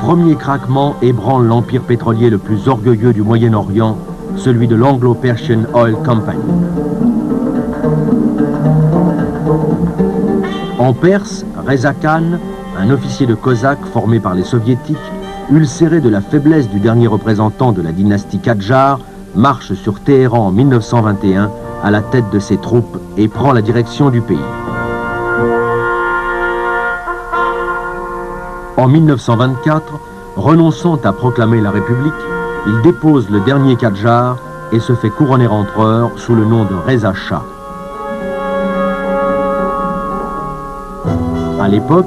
premier craquement ébranle l'empire pétrolier le plus orgueilleux du Moyen-Orient, celui de l'Anglo-Persian Oil Company. En Perse, Reza Khan, un officier de cosaques formé par les soviétiques, ulcéré de la faiblesse du dernier représentant de la dynastie Kadjar, marche sur Téhéran en 1921 à la tête de ses troupes et prend la direction du pays. En 1924, renonçant à proclamer la République, il dépose le dernier Kadjar et se fait couronner empereur sous le nom de Reza Shah. À l'époque,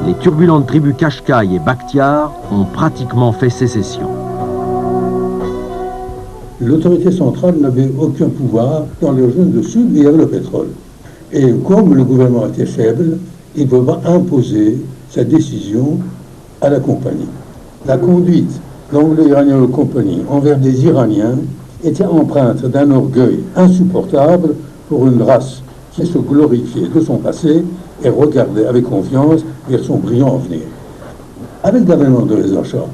les turbulentes tribus Qashqai et Bakhtiar ont pratiquement fait sécession. L'autorité centrale n'avait aucun pouvoir dans les régions du sud où il y avait le pétrole. Et comme le gouvernement était faible, il ne pouvait pas imposer sa décision à la compagnie. La conduite d'Anglo-Iranian Company envers des Iraniens était empreinte d'un orgueil insupportable pour une race qui se glorifiait de son passé et regardait avec confiance vers son brillant avenir. Avec l'avènement de Reza Shah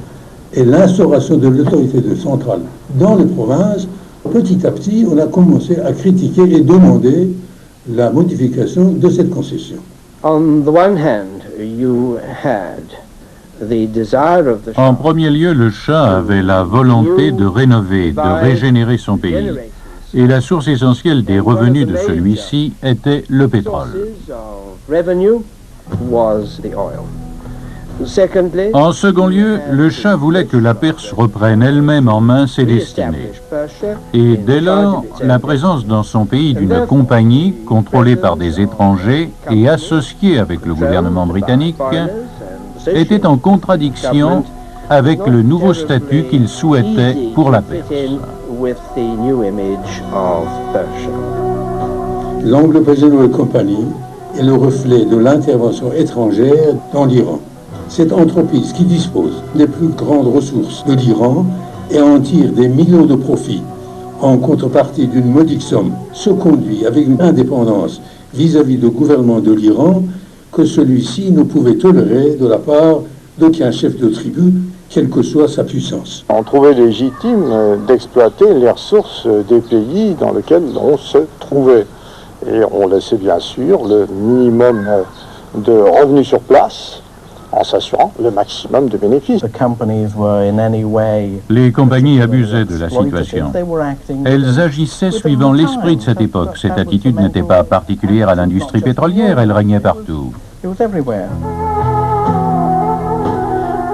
et l'instauration de l'autorité centrale dans les provinces, petit à petit, on a commencé à critiquer et demander la modification de cette concession. En premier lieu, le Shah avait la volonté de rénover, de régénérer son pays. Et la source essentielle des revenus de celui-ci était le pétrole. En second lieu, le Shah voulait que la Perse reprenne elle-même en main ses destinées. Et dès lors, la présence dans son pays d'une compagnie contrôlée par des étrangers et associée avec le gouvernement britannique était en contradiction avec le nouveau statut qu'il souhaitait pour la Perse. L'Anglo-Persian Oil Company est le reflet de l'intervention étrangère dans l'Iran. Cette entreprise qui dispose des plus grandes ressources de l'Iran et en tire des millions de profits en contrepartie d'une modique somme se conduit avec une indépendance vis-à-vis du gouvernement de l'Iran que celui-ci ne pouvait tolérer de la part d'aucun chef de tribu, quelle que soit sa puissance. On trouvait légitime d'exploiter les ressources des pays dans lesquels on se trouvait. Et on laissait bien sûr le minimum de revenus sur place en s'assurant le maximum de bénéfices. Les compagnies abusaient de la situation. Elles agissaient suivant l'esprit de cette époque. Cette attitude n'était pas particulière à l'industrie pétrolière, elle régnait partout.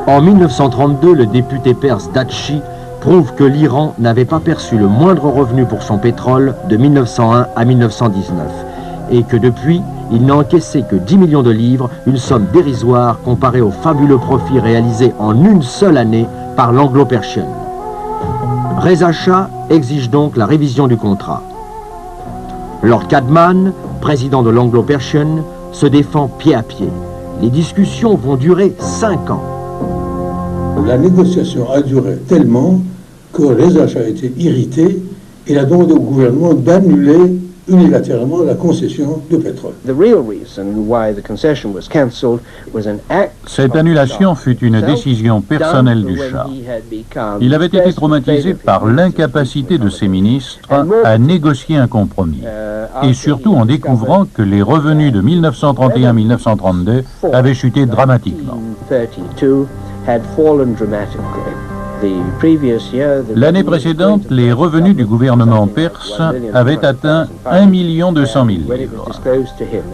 En 1932, le député perse Datchi prouve que l'Iran n'avait pas perçu le moindre revenu pour son pétrole de 1901 à 1919 et que depuis, il n'a encaissé que 10 millions de livres, une somme dérisoire comparée aux fabuleux profits réalisés en une seule année par l'Anglo-Persian. Reza Shah exige donc la révision du contrat. Lord Cadman, président de l'Anglo-Persian, se défend pied à pied. Les discussions vont durer 5 ans. La négociation a duré tellement que Reza Shah a été irrité. Il a demandé au gouvernement d'annuler unilatéralement la concession de pétrole. Cette annulation fut une décision personnelle du Shah. Il avait été traumatisé par l'incapacité de ses ministres à négocier un compromis, et surtout en découvrant que les revenus de 1931-1932 avaient chuté dramatiquement. L'année précédente, les revenus du gouvernement perse avaient atteint 1 200 000 livres.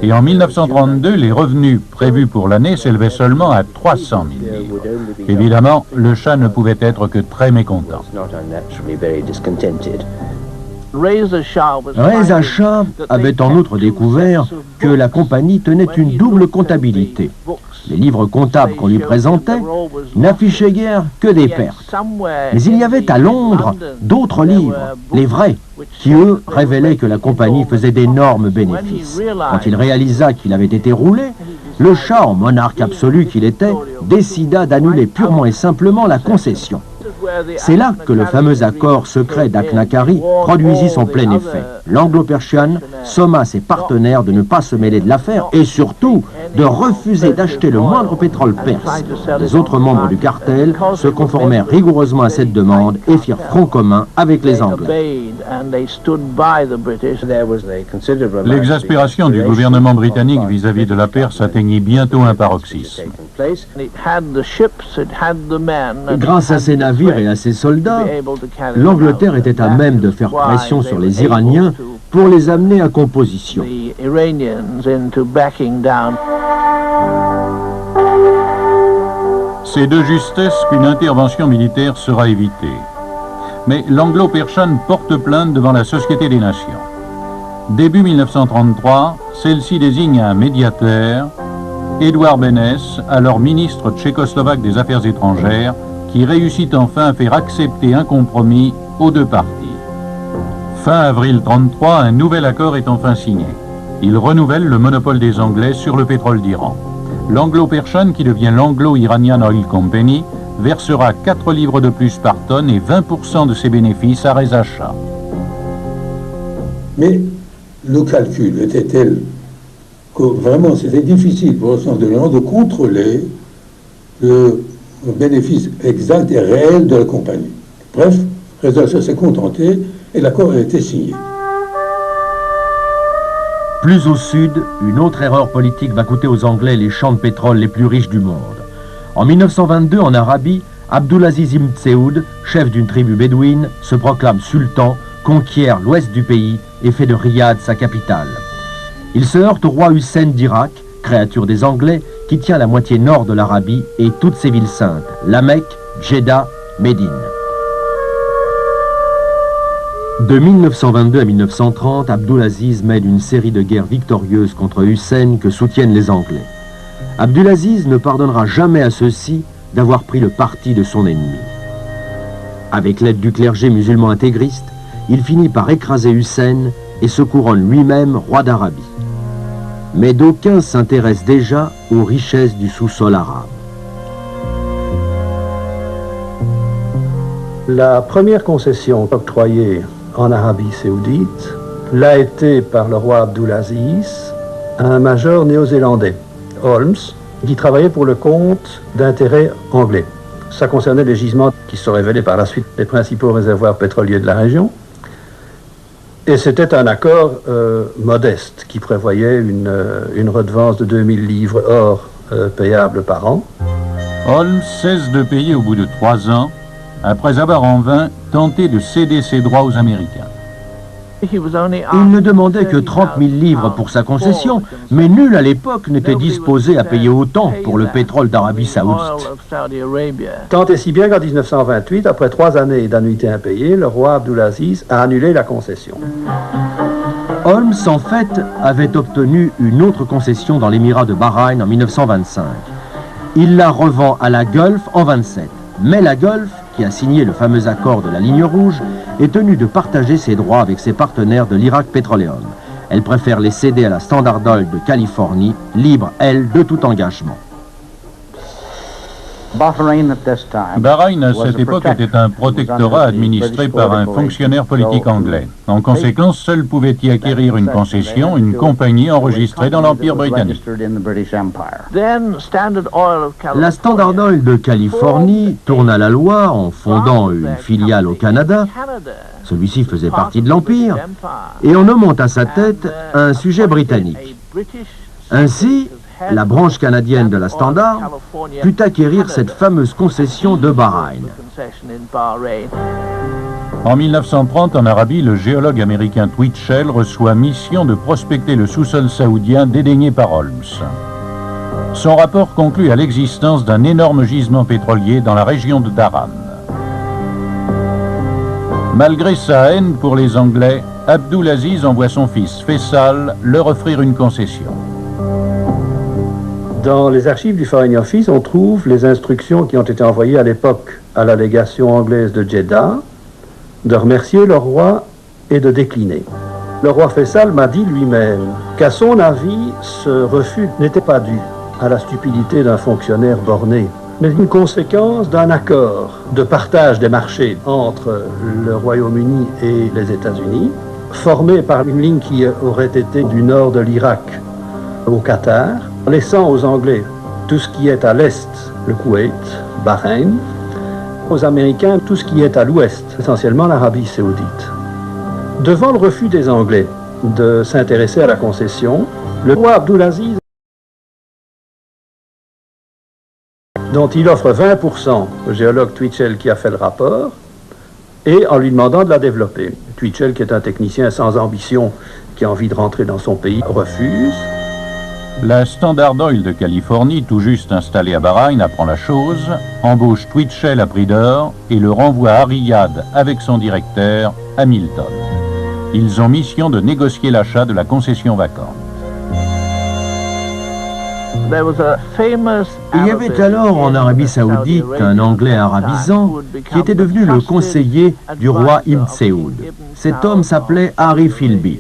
Et en 1932, les revenus prévus pour l'année s'élevaient seulement à 300 000 livres. Évidemment, le Shah ne pouvait être que très mécontent. Reza Shah avait en outre découvert que la compagnie tenait une double comptabilité. Les livres comptables qu'on lui présentait n'affichaient guère que des pertes. Mais il y avait à Londres d'autres livres, les vrais, qui eux révélaient que la compagnie faisait d'énormes bénéfices. Quand il réalisa qu'il avait été roulé, le Shah, en monarque absolu qu'il était, décida d'annuler purement et simplement la concession. C'est là que le fameux accord secret d'Aknakari produisit son plein effet. L'Anglo-Persian somma ses partenaires de ne pas se mêler de l'affaire et surtout de refuser d'acheter le moindre pétrole perse. Les autres membres du cartel se conformèrent rigoureusement à cette demande et firent front commun avec les Anglais. L'exaspération du gouvernement britannique vis-à-vis de la Perse atteignit bientôt un paroxysme. Grâce à ses navires et à ses soldats, l'Angleterre était à même de faire pression sur les Iraniens pour les amener à composition. C'est de justesse qu'une intervention militaire sera évitée. Mais l'Anglo-Persian porte plainte devant la Société des Nations. Début 1933, celle-ci désigne un médiateur, Édouard Beneš, alors ministre tchécoslovaque des Affaires étrangères, qui réussit enfin à faire accepter un compromis aux deux parties. Fin avril 1933, un nouvel accord est enfin signé. Il renouvelle le monopole des Anglais sur le pétrole d'Iran. L'Anglo-Persian, qui devient l'Anglo-Iranian Oil Company, versera 4 livres de plus par tonne et 20% de ses bénéfices à Reza Shah. Mais le calcul était tel que vraiment c'était difficile pour le centre de l'Iran de contrôler le bénéfice exact et réel de la compagnie. Bref, Reza Shah s'est contenté et l'accord a été signé. Plus au sud, une autre erreur politique va coûter aux Anglais les champs de pétrole les plus riches du monde. En 1922, en Arabie, Abdulaziz Ibn Saoud, chef d'une tribu bédouine, se proclame sultan, conquiert l'ouest du pays et fait de Riyad sa capitale. Il se heurte au roi Hussein d'Irak, créature des Anglais, qui tient la moitié nord de l'Arabie et toutes ses villes saintes, la Mecque, Jeddah, Médine. De 1922 à 1930, Abdulaziz mène une série de guerres victorieuses contre Hussein que soutiennent les Anglais. Abdulaziz ne pardonnera jamais à ceux-ci d'avoir pris le parti de son ennemi. Avec l'aide du clergé musulman intégriste, il finit par écraser Hussein et se couronne lui-même roi d'Arabie. Mais d'aucuns s'intéressent déjà aux richesses du sous-sol arabe. La première concession octroyée en Arabie saoudite l'a été par le roi Abdulaziz à un major néo-zélandais, Holmes, qui travaillait pour le compte d'intérêts anglais. Ça concernait les gisements qui se sont révélés par la suite les principaux réservoirs pétroliers de la région. Et c'était un accord modeste qui prévoyait une redevance de 2000 livres or payables par an. Holmes cesse de payer au bout de 3 ans, après avoir en vain tenté de céder ses droits aux Américains. Il ne demandait que 30 000 livres pour sa concession, mais nul à l'époque n'était disposé à payer autant pour le pétrole d'Arabie Saoudite. Tant et si bien qu'en 1928, après 3 années d'annuités impayées, le roi Abdulaziz a annulé la concession. Holmes, en fait, avait obtenu une autre concession dans l'émirat de Bahreïn en 1925. Il la revend à la Gulf en 27. Mais la Gulf, qui a signé le fameux accord de la ligne rouge, est tenue de partager ses droits avec ses partenaires de l'Iraq Petroleum. Elle préfère les céder à la Standard Oil de Californie, libre, elle, de tout engagement. Bahreïn, à cette époque, était un protectorat administré par un fonctionnaire politique anglais. En conséquence, seul pouvait y acquérir une concession une compagnie enregistrée dans l'Empire britannique. La Standard Oil de Californie tourna la loi en fondant une filiale au Canada. Celui-ci faisait partie de l'Empire et en nommant à sa tête un sujet britannique. Ainsi, la branche canadienne de la Standard put acquérir cette fameuse concession de Bahreïn. En 1930, en Arabie, le géologue américain Twitchell reçoit mission de prospecter le sous-sol saoudien dédaigné par Holmes. Son rapport conclut à l'existence d'un énorme gisement pétrolier dans la région de Dharan. Malgré sa haine pour les Anglais, Abdulaziz envoie son fils Faisal leur offrir une concession. Dans les archives du Foreign Office, on trouve les instructions qui ont été envoyées à l'époque à la légation anglaise de Jeddah de remercier le roi et de décliner. Le roi Faisal m'a dit lui-même qu'à son avis, ce refus n'était pas dû à la stupidité d'un fonctionnaire borné, mais une conséquence d'un accord de partage des marchés entre le Royaume-Uni et les États-Unis, formé par une ligne qui aurait été du nord de l'Irak au Qatar, laissant aux Anglais tout ce qui est à l'est, le Koweït, Bahreïn, aux Américains tout ce qui est à l'ouest, essentiellement l'Arabie saoudite. Devant le refus des Anglais de s'intéresser à la concession, le roi Abdulaziz, dont il offre 20% au géologue Twitchell qui a fait le rapport, et en lui demandant de la développer. Twitchell, qui est un technicien sans ambition, qui a envie de rentrer dans son pays, refuse. La Standard Oil de Californie, tout juste installée à Bahreïn, apprend la chose, embauche Twitchell à prix d'or et le renvoie à Riyad avec son directeur, Hamilton. Ils ont mission de négocier l'achat de la concession vacante. Il y avait alors en Arabie Saoudite un Anglais arabisant qui était devenu le conseiller du roi Ibn Saoud. Cet homme s'appelait Harry Philby.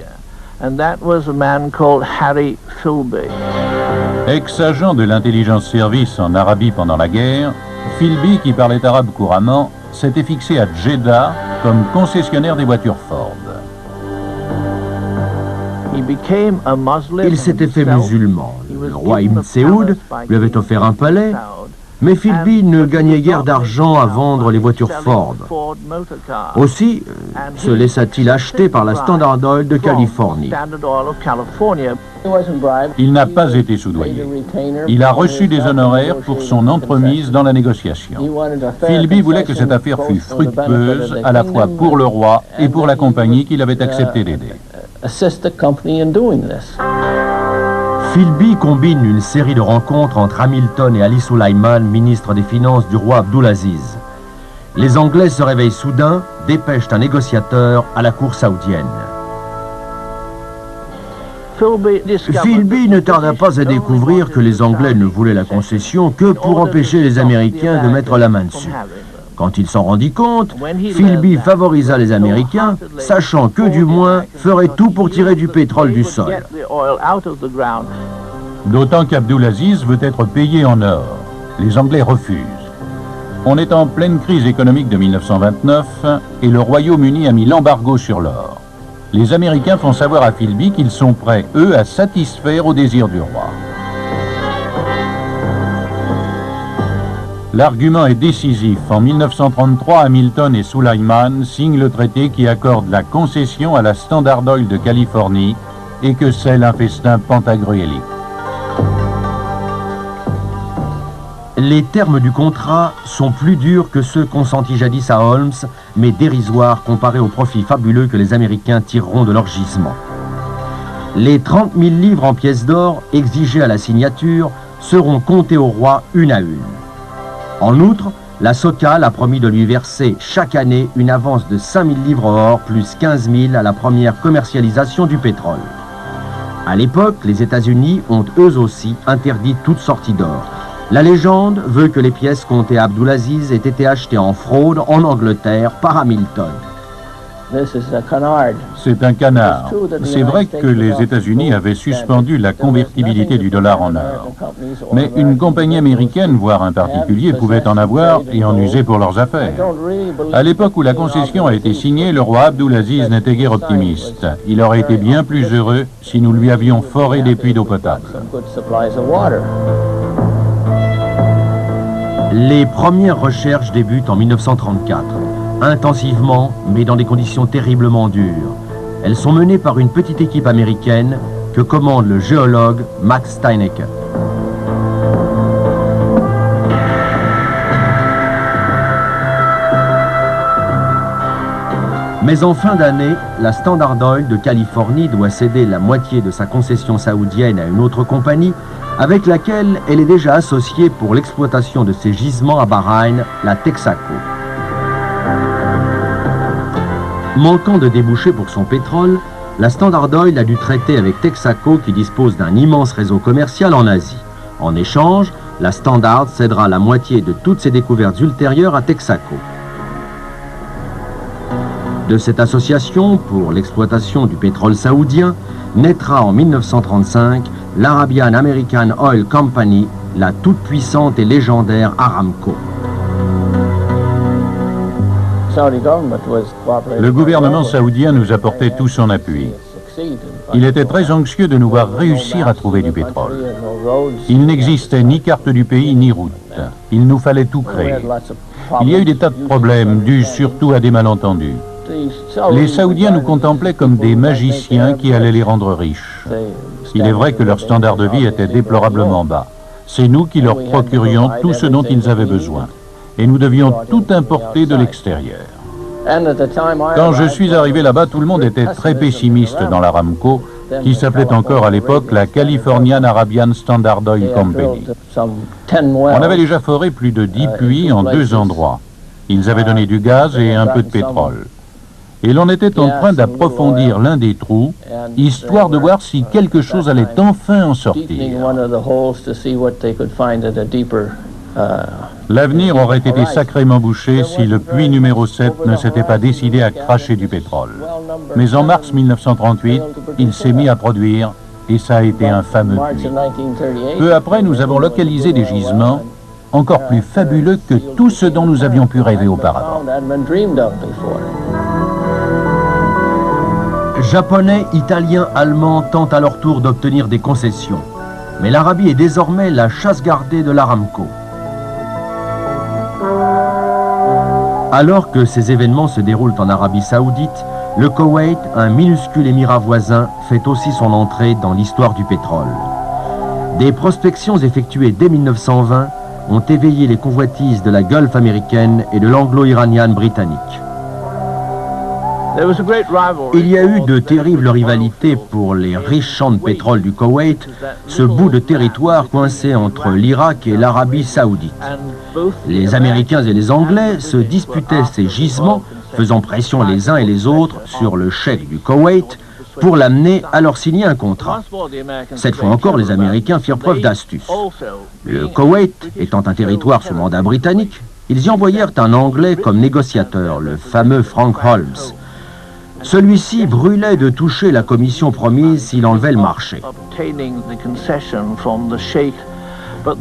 Ex-agent de l'intelligence service en Arabie pendant la guerre, Philby, qui parlait arabe couramment, s'était fixé à Jeddah comme concessionnaire des voitures Ford. Il s'était fait musulman. Le roi Ibn Saoud lui avait offert un palais, mais Philby ne gagnait guère d'argent à vendre les voitures Ford. Aussi se laissa-t-il acheter par la Standard Oil de Californie. Il n'a pas été soudoyé. Il a reçu des honoraires pour son entremise dans la négociation. Philby voulait que cette affaire fût fructueuse à la fois pour le roi et pour la compagnie qu'il avait accepté d'aider. Philby combine une série de rencontres entre Hamilton et Ali Sulaiman, ministre des Finances du roi Abdulaziz. Les Anglais se réveillent soudain, dépêchent un négociateur à la cour saoudienne. Philby ne tarda pas à découvrir que les Anglais ne voulaient la concession que pour empêcher les Américains de mettre la main dessus. Quand il s'en rendit compte, Philby favorisa les Américains, sachant que du moins ferait tout pour tirer du pétrole du sol. D'autant qu'Abdulaziz veut être payé en or. Les Anglais refusent. On est en pleine crise économique de 1929 et le Royaume-Uni a mis l'embargo sur l'or. Les Américains font savoir à Philby qu'ils sont prêts, eux, à satisfaire aux désirs du roi. L'argument est décisif. En 1933, Hamilton et Sulaiman signent le traité qui accorde la concession à la Standard Oil de Californie et que scelle un festin pantagruélique. Les termes du contrat sont plus durs que ceux consentis jadis à Holmes, mais dérisoires comparés aux profits fabuleux que les Américains tireront de leur gisement. Les 30 000 livres en pièces d'or exigées à la signature seront comptées au roi une à une. En outre, la Socal a promis de lui verser chaque année une avance de 5 000 livres or plus 15 000 à la première commercialisation du pétrole. À l'époque, les États-Unis ont eux aussi interdit toute sortie d'or. La légende veut que les pièces comptées à Abdulaziz aient été achetées en fraude en Angleterre par Hamilton. C'est un canard. C'est vrai que les États-Unis avaient suspendu la convertibilité du dollar en or. Mais une compagnie américaine, voire un particulier, pouvait en avoir et en user pour leurs affaires. À l'époque où la concession a été signée, le roi Abdulaziz n'était guère optimiste. Il aurait été bien plus heureux si nous lui avions foré des puits d'eau potable. Les premières recherches débutent en 1934. Intensivement, mais dans des conditions terriblement dures. Elles sont menées par une petite équipe américaine que commande le géologue Max Steinecke. Mais en fin d'année, la Standard Oil de Californie doit céder la moitié de sa concession saoudienne à une autre compagnie avec laquelle elle est déjà associée pour l'exploitation de ses gisements à Bahreïn, la Texaco. Manquant de débouchés pour son pétrole, la Standard Oil a dû traiter avec Texaco qui dispose d'un immense réseau commercial en Asie. En échange, la Standard cédera la moitié de toutes ses découvertes ultérieures à Texaco. De cette association pour l'exploitation du pétrole saoudien naîtra en 1935 l'Arabian American Oil Company la toute-puissante et légendaire Aramco. Le gouvernement saoudien nous apportait tout son appui. Il était très anxieux de nous voir réussir à trouver du pétrole. Il n'existait ni carte du pays ni route. Il nous fallait tout créer. Il y a eu des tas de problèmes, dus surtout à des malentendus. Les Saoudiens nous contemplaient comme des magiciens qui allaient les rendre riches. Il est vrai que leur standard de vie était déplorablement bas. C'est nous qui leur procurions tout ce dont ils avaient besoin. Et nous devions tout importer de l'extérieur. Quand je suis arrivé là-bas, tout le monde était très pessimiste dans l'Aramco, qui s'appelait encore à l'époque la Californian Arabian Standard Oil Company. On avait déjà foré plus de 10 puits en 2 endroits. Ils avaient donné du gaz et un peu de pétrole. Et l'on était en train d'approfondir l'un des trous, histoire de voir si quelque chose allait enfin en sortir. L'avenir aurait été sacrément bouché si le puits numéro 7 ne s'était pas décidé à cracher du pétrole. Mais en mars 1938, il s'est mis à produire et ça a été un fameux puits. Peu après, nous avons localisé des gisements encore plus fabuleux que tout ce dont nous avions pu rêver auparavant. Japonais, Italiens, Allemands tentent à leur tour d'obtenir des concessions. Mais l'Arabie est désormais la chasse gardée de l'Aramco. Alors que ces événements se déroulent en Arabie Saoudite, le Koweït, un minuscule émirat voisin, fait aussi son entrée dans l'histoire du pétrole. Des prospections effectuées dès 1920 ont éveillé les convoitises de la Gulf américaine et de l'anglo-iranienne britannique. Il y a eu de terribles rivalités pour les riches champs de pétrole du Koweït, ce bout de territoire coincé entre l'Irak et l'Arabie Saoudite. Les Américains et les Anglais se disputaient ces gisements, faisant pression les uns et les autres sur le cheikh du Koweït pour l'amener à leur signer un contrat. Cette fois encore, les Américains firent preuve d'astuce. Le Koweït étant un territoire sous mandat britannique, ils y envoyèrent un Anglais comme négociateur, le fameux Frank Holmes. Celui-ci brûlait de toucher la commission promise s'il enlevait le marché.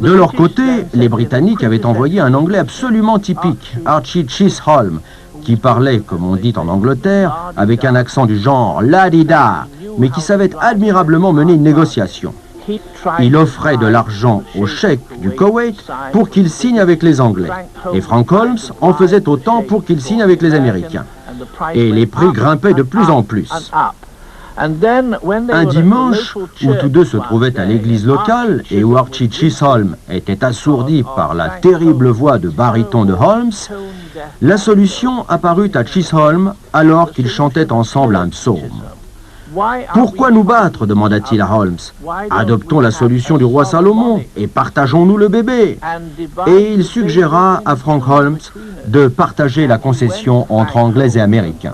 De leur côté, les Britanniques avaient envoyé un Anglais absolument typique, Archie Chisholm, qui parlait, comme on dit en Angleterre, avec un accent du genre « la-di-da », mais qui savait admirablement mener une négociation. Il offrait de l'argent au cheikh du Koweït pour qu'il signe avec les Anglais. Et Frank Holmes en faisait autant pour qu'il signe avec les Américains. Et les prix grimpaient de plus en plus. Un dimanche, où tous deux se trouvaient à l'église locale et où Archie Chisholm était assourdi par la terrible voix de baryton de Holmes, la solution apparut à Chisholm alors qu'ils chantaient ensemble un psaume. « Pourquoi nous battre ?» demanda-t-il à Holmes. « Adoptons la solution du roi Salomon et partageons-nous le bébé. » Et il suggéra à Frank Holmes de partager la concession entre Anglais et Américains.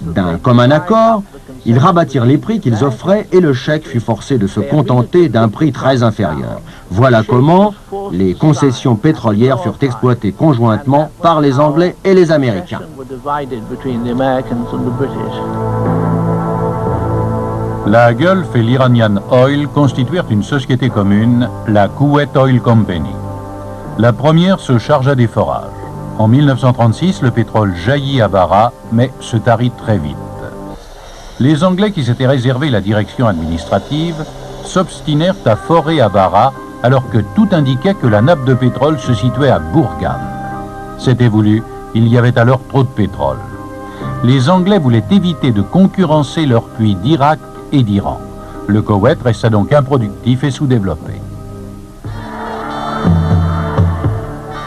D'un commun accord, ils rabattirent les prix qu'ils offraient et le cheikh fut forcé de se contenter d'un prix très inférieur. Voilà comment les concessions pétrolières furent exploitées conjointement par les Anglais et les Américains. La Gulf et l'Iranian Oil constituèrent une société commune, la Kuwait Oil Company. La première se chargea des forages. En 1936, le pétrole jaillit à Bara, mais se tarit très vite. Les Anglais qui s'étaient réservé la direction administrative s'obstinèrent à forer à Bara, alors que tout indiquait que la nappe de pétrole se situait à Bourgane. C'était voulu, il y avait alors trop de pétrole. Les Anglais voulaient éviter de concurrencer leurs puits d'Irak et d'Iran. Le Koweït resta donc improductif et sous-développé.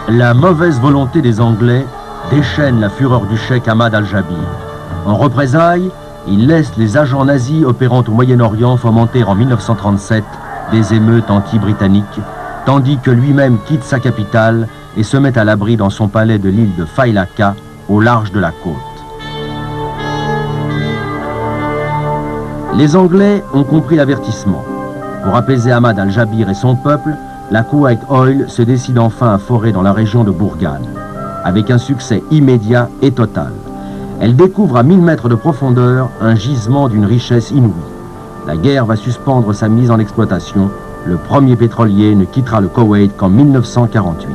La mauvaise volonté des Anglais déchaîne la fureur du cheikh Ahmad al-Jabir. En représailles, il laisse les agents nazis opérant au Moyen-Orient fomenter en 1937 des émeutes anti-britanniques, tandis que lui-même quitte sa capitale et se met à l'abri dans son palais de l'île de Failaka, au large de la côte. Les Anglais ont compris l'avertissement. Pour apaiser Ahmad al-Jabir et son peuple, la Kuwait Oil se décide enfin à forer dans la région de Bourgane, avec un succès immédiat et total. Elle découvre à 1000 mètres de profondeur un gisement d'une richesse inouïe. La guerre va suspendre sa mise en exploitation Le premier pétrolier ne quittera le Koweït qu'en 1948.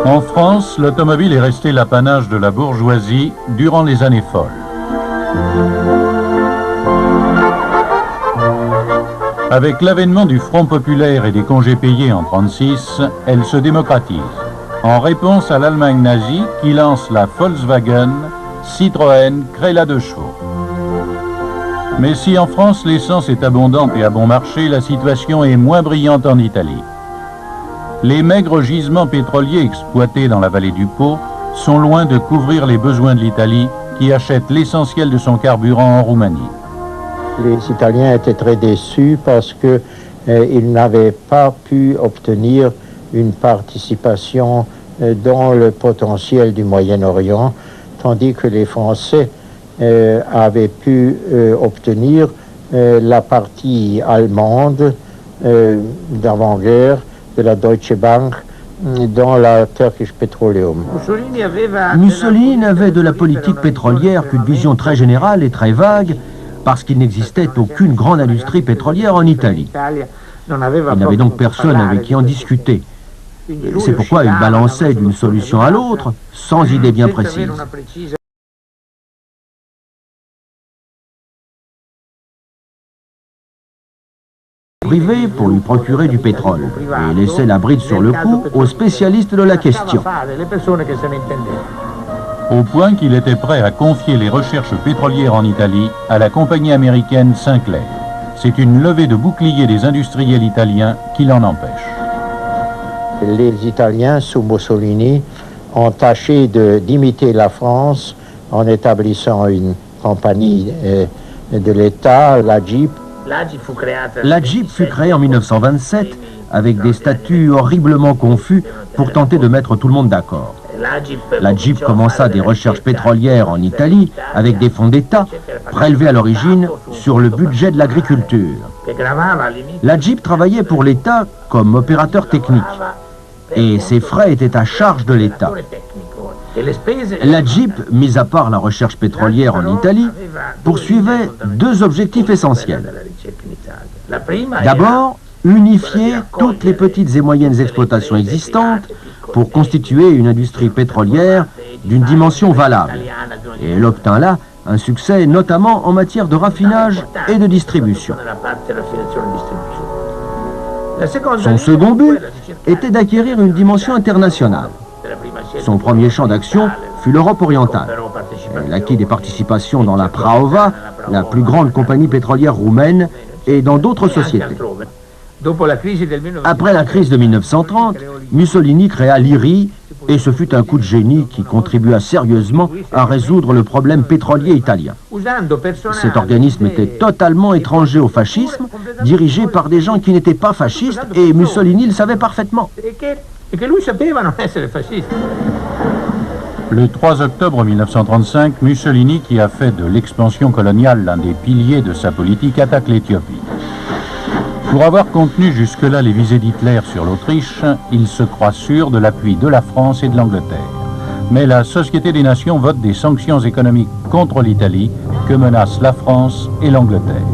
En France, l'automobile est restée l'apanage de la bourgeoisie durant les années folles. Avec l'avènement du Front populaire et des congés payés en 1936, elle se démocratise. En réponse à l'Allemagne nazie qui lance la Volkswagen, Citroën crée la 2 chevaux. Mais si en France l'essence est abondante et à bon marché, la situation est moins brillante en Italie. Les maigres gisements pétroliers exploités dans la vallée du Pô sont loin de couvrir les besoins de l'Italie qui achète l'essentiel de son carburant en Roumanie. Les Italiens étaient très déçus parce qu'ils n'avaient pas pu obtenir une participation dans le potentiel du Moyen-Orient, tandis que les Français avaient pu obtenir la partie allemande d'avant-guerre de la Deutsche Bank dans la Turkish Petroleum. Mussolini n'avait de la politique pétrolière qu'une vision très générale et très vague, parce qu'il n'existait aucune grande industrie pétrolière en Italie. Il n'avait donc personne avec qui en discuter. C'est pourquoi il balançait d'une solution à l'autre, sans idée bien précise. Privé pour lui procurer du pétrole et laissait la bride sur le cou aux spécialistes de la question. Au point qu'il était prêt à confier les recherches pétrolières en Italie à la compagnie américaine Sinclair. C'est une levée de bouclier des industriels italiens qui l'en empêche. Les Italiens, sous Mussolini, ont tâché d'imiter la France en établissant une compagnie de l'État, la Jeep. La Jeep fut créée en 1927 avec des statuts horriblement confus pour tenter de mettre tout le monde d'accord. La Jeep commença des recherches pétrolières en Italie avec des fonds d'État prélevés à l'origine sur le budget de l'agriculture. La Jeep travaillait pour l'État comme opérateur technique et ses frais étaient à charge de l'État. La Jeep, mis à part la recherche pétrolière en Italie, poursuivait 2 objectifs essentiels. D'abord, unifier toutes les petites et moyennes exploitations existantes pour constituer une industrie pétrolière d'une dimension valable. Et elle obtint là un succès notamment en matière de raffinage et de distribution. Son second but était d'acquérir une dimension internationale. Son premier champ d'action fut l'Europe orientale. Elle acquit des participations dans la Praova, la plus grande compagnie pétrolière roumaine, et dans d'autres sociétés. Après la crise de 1930, Mussolini créa l'IRI et ce fut un coup de génie qui contribua sérieusement à résoudre le problème pétrolier italien. Cet organisme était totalement étranger au fascisme, dirigé par des gens qui n'étaient pas fascistes et Mussolini le savait parfaitement. Le 3 octobre 1935, Mussolini, qui a fait de l'expansion coloniale l'un des piliers de sa politique, attaque l'Éthiopie. Pour avoir contenu jusque-là les visées d'Hitler sur l'Autriche, il se croit sûr de l'appui de la France et de l'Angleterre. Mais la Société des Nations vote des sanctions économiques contre l'Italie que menacent la France et l'Angleterre.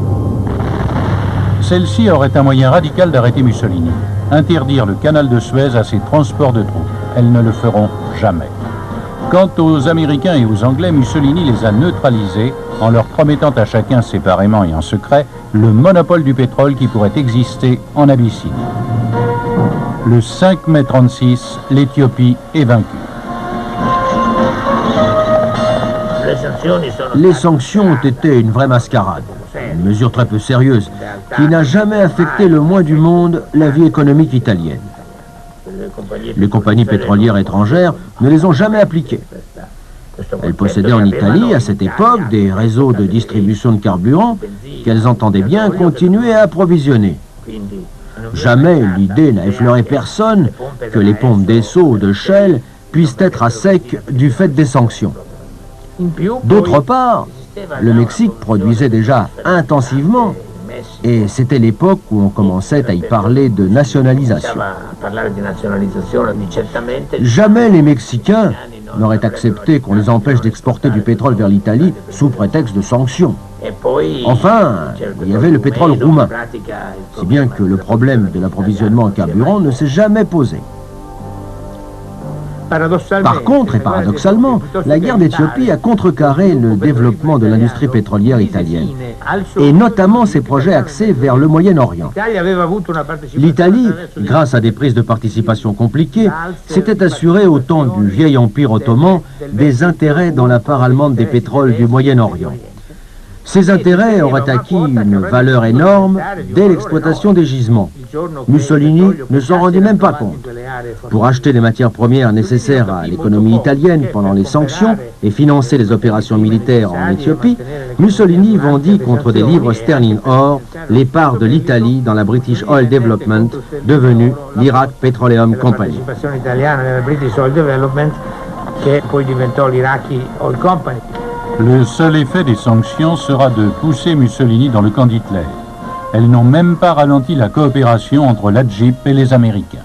Celle-ci aurait un moyen radical d'arrêter Mussolini, interdire le canal de Suez à ses transports de troupes. Elles ne le feront jamais. Quant aux Américains et aux Anglais, Mussolini les a neutralisés en leur promettant à chacun séparément et en secret le monopole du pétrole qui pourrait exister en Abyssinie. Le 5 mai 1936, l'Éthiopie est vaincue. Les sanctions ont été une vraie mascarade, une mesure très peu sérieuse, qui n'a jamais affecté le moins du monde la vie économique italienne. Les compagnies pétrolières étrangères ne les ont jamais appliquées. Elles possédaient en Italie, à cette époque, des réseaux de distribution de carburant qu'elles entendaient bien continuer à approvisionner. Jamais l'idée n'a effleuré personne que les pompes d'Esso ou de Shell puissent être à sec du fait des sanctions. D'autre part, le Mexique produisait déjà intensivement et c'était l'époque où on commençait à y parler de nationalisation. Jamais les Mexicains n'auraient accepté qu'on les empêche d'exporter du pétrole vers l'Italie sous prétexte de sanctions. Enfin, il y avait le pétrole roumain, si bien que le problème de l'approvisionnement en carburant ne s'est jamais posé. Par contre, et paradoxalement, la guerre d'Éthiopie a contrecarré le développement de l'industrie pétrolière italienne, et notamment ses projets axés vers le Moyen-Orient. L'Italie, grâce à des prises de participation compliquées, s'était assurée au temps du vieil empire ottoman des intérêts dans la part allemande des pétroles du Moyen-Orient. Ces intérêts auraient acquis une valeur énorme dès l'exploitation des gisements. Mussolini ne s'en rendit même pas compte. Pour acheter les matières premières nécessaires à l'économie italienne pendant les sanctions et financer les opérations militaires en Éthiopie, Mussolini vendit contre des livres sterling or les parts de l'Italie dans la British Oil Development, devenue l'Iraq Petroleum Company. Le seul effet des sanctions sera de pousser Mussolini dans le camp d'Hitler. Elles n'ont même pas ralenti la coopération entre l'AGIP et les Américains.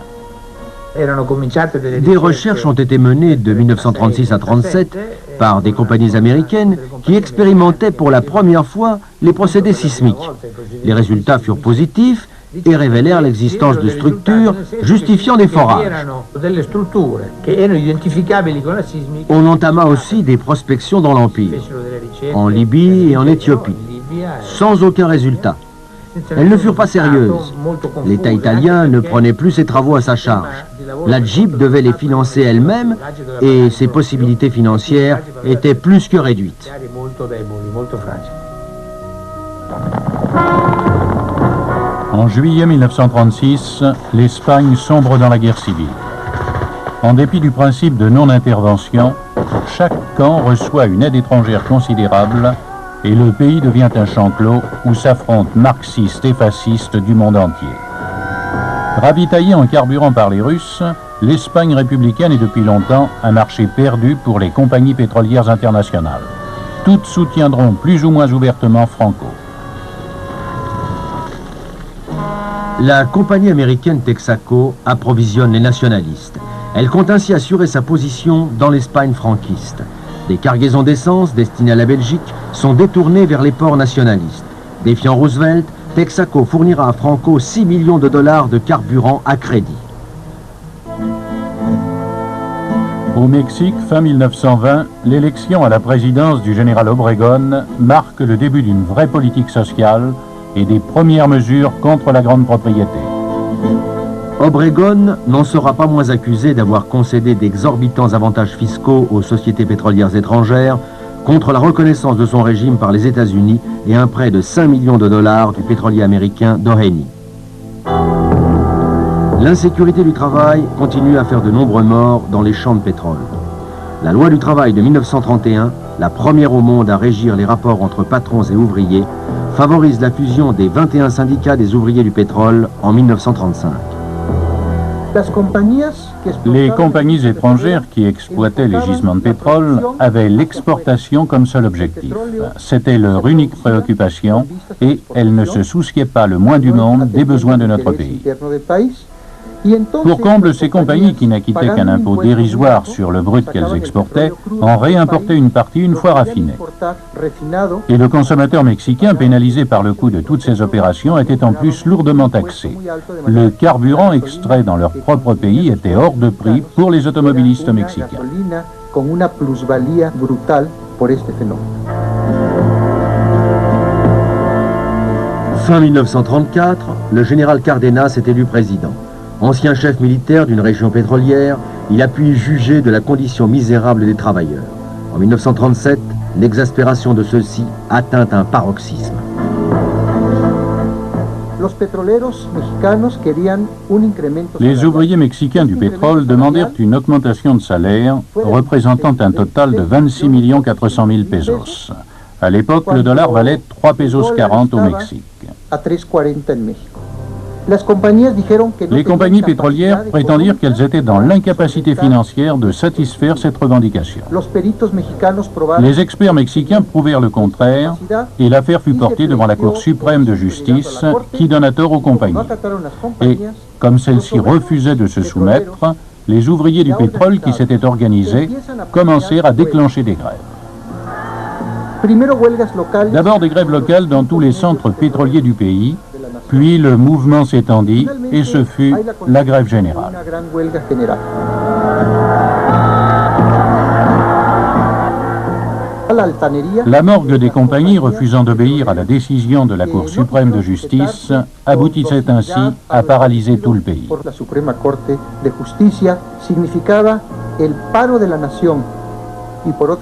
Des recherches ont été menées de 1936 à 1937 par des compagnies américaines qui expérimentaient pour la première fois les procédés sismiques. Les résultats furent positifs et révélèrent l'existence de structures justifiant des forages. On entama aussi des prospections dans l'Empire, en Libye et en Éthiopie, sans aucun résultat. Elles ne furent pas sérieuses. L'État italien ne prenait plus ses travaux à sa charge. La GIP devait les financer elle-même et ses possibilités financières étaient plus que réduites. En juillet 1936, l'Espagne sombre dans la guerre civile. En dépit du principe de non-intervention, chaque camp reçoit une aide étrangère considérable et le pays devient un champ clos où s'affrontent marxistes et fascistes du monde entier. Ravitaillée en carburant par les Russes, l'Espagne républicaine est depuis longtemps un marché perdu pour les compagnies pétrolières internationales. Toutes soutiendront plus ou moins ouvertement Franco. La compagnie américaine Texaco approvisionne les nationalistes. Elle compte ainsi assurer sa position dans l'Espagne franquiste. Des cargaisons d'essence destinées à la Belgique sont détournées vers les ports nationalistes. Défiant Roosevelt, Texaco fournira à Franco 6 millions de dollars de carburant à crédit. Au Mexique, fin 1920, l'élection à la présidence du général Obregón marque le début d'une vraie politique sociale et des premières mesures contre la grande propriété. Obregón n'en sera pas moins accusé d'avoir concédé d'exorbitants avantages fiscaux aux sociétés pétrolières étrangères contre la reconnaissance de son régime par les États-Unis et un prêt de 5 millions de dollars du pétrolier américain Doheny. L'insécurité du travail continue à faire de nombreux morts dans les champs de pétrole. La loi du travail de 1931, la première au monde à régir les rapports entre patrons et ouvriers, favorise la fusion des 21 syndicats des ouvriers du pétrole en 1935. Les compagnies étrangères qui exploitaient les gisements de pétrole avaient l'exportation comme seul objectif. C'était leur unique préoccupation et elles ne se souciaient pas le moins du monde des besoins de notre pays. Pour comble, ces compagnies qui n'acquittaient qu'un impôt dérisoire sur le brut qu'elles exportaient en réimportaient une partie une fois raffinée. Et le consommateur mexicain, pénalisé par le coût de toutes ces opérations, était en plus lourdement taxé. Le carburant extrait dans leur propre pays était hors de prix pour les automobilistes mexicains. Fin 1934, le général Cárdenas est élu président. Ancien chef militaire d'une région pétrolière, il a pu y juger de la condition misérable des travailleurs. En 1937, l'exaspération de ceux-ci atteint un paroxysme. Les ouvriers mexicains du pétrole demandèrent une augmentation de salaire représentant un total de 26 400 000 pesos. À l'époque, le dollar valait 3 pesos 40 au Mexique. Les compagnies pétrolières prétendirent qu'elles étaient dans l'incapacité financière de satisfaire cette revendication. Les experts mexicains prouvèrent le contraire et l'affaire fut portée devant la Cour suprême de justice qui donna tort aux compagnies. Et comme celles-ci refusaient de se soumettre, les ouvriers du pétrole qui s'étaient organisés commencèrent à déclencher des grèves. D'abord des grèves locales dans tous les centres pétroliers du pays, puis le mouvement s'étendit et ce fut la grève générale. La morgue des compagnies refusant d'obéir à la décision de la Cour suprême de justice aboutissait ainsi à paralyser tout le pays.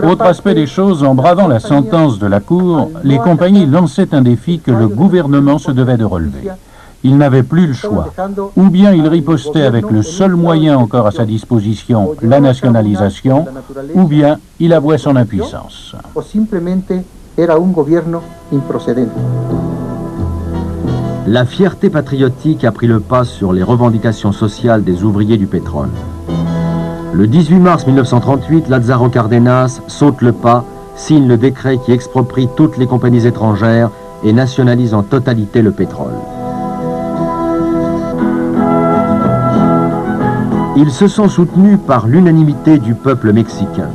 Autre aspect des choses, en bravant la sentence de la Cour, les compagnies lançaient un défi que le gouvernement se devait de relever. Il n'avait plus le choix. Ou bien il ripostait avec le seul moyen encore à sa disposition, la nationalisation, ou bien il avouait son impuissance. La fierté patriotique a pris le pas sur les revendications sociales des ouvriers du pétrole. Le 18 mars 1938, Lázaro Cárdenas saute le pas, signe le décret qui exproprie toutes les compagnies étrangères et nationalise en totalité le pétrole. Il se sent soutenu par l'unanimité du peuple mexicain.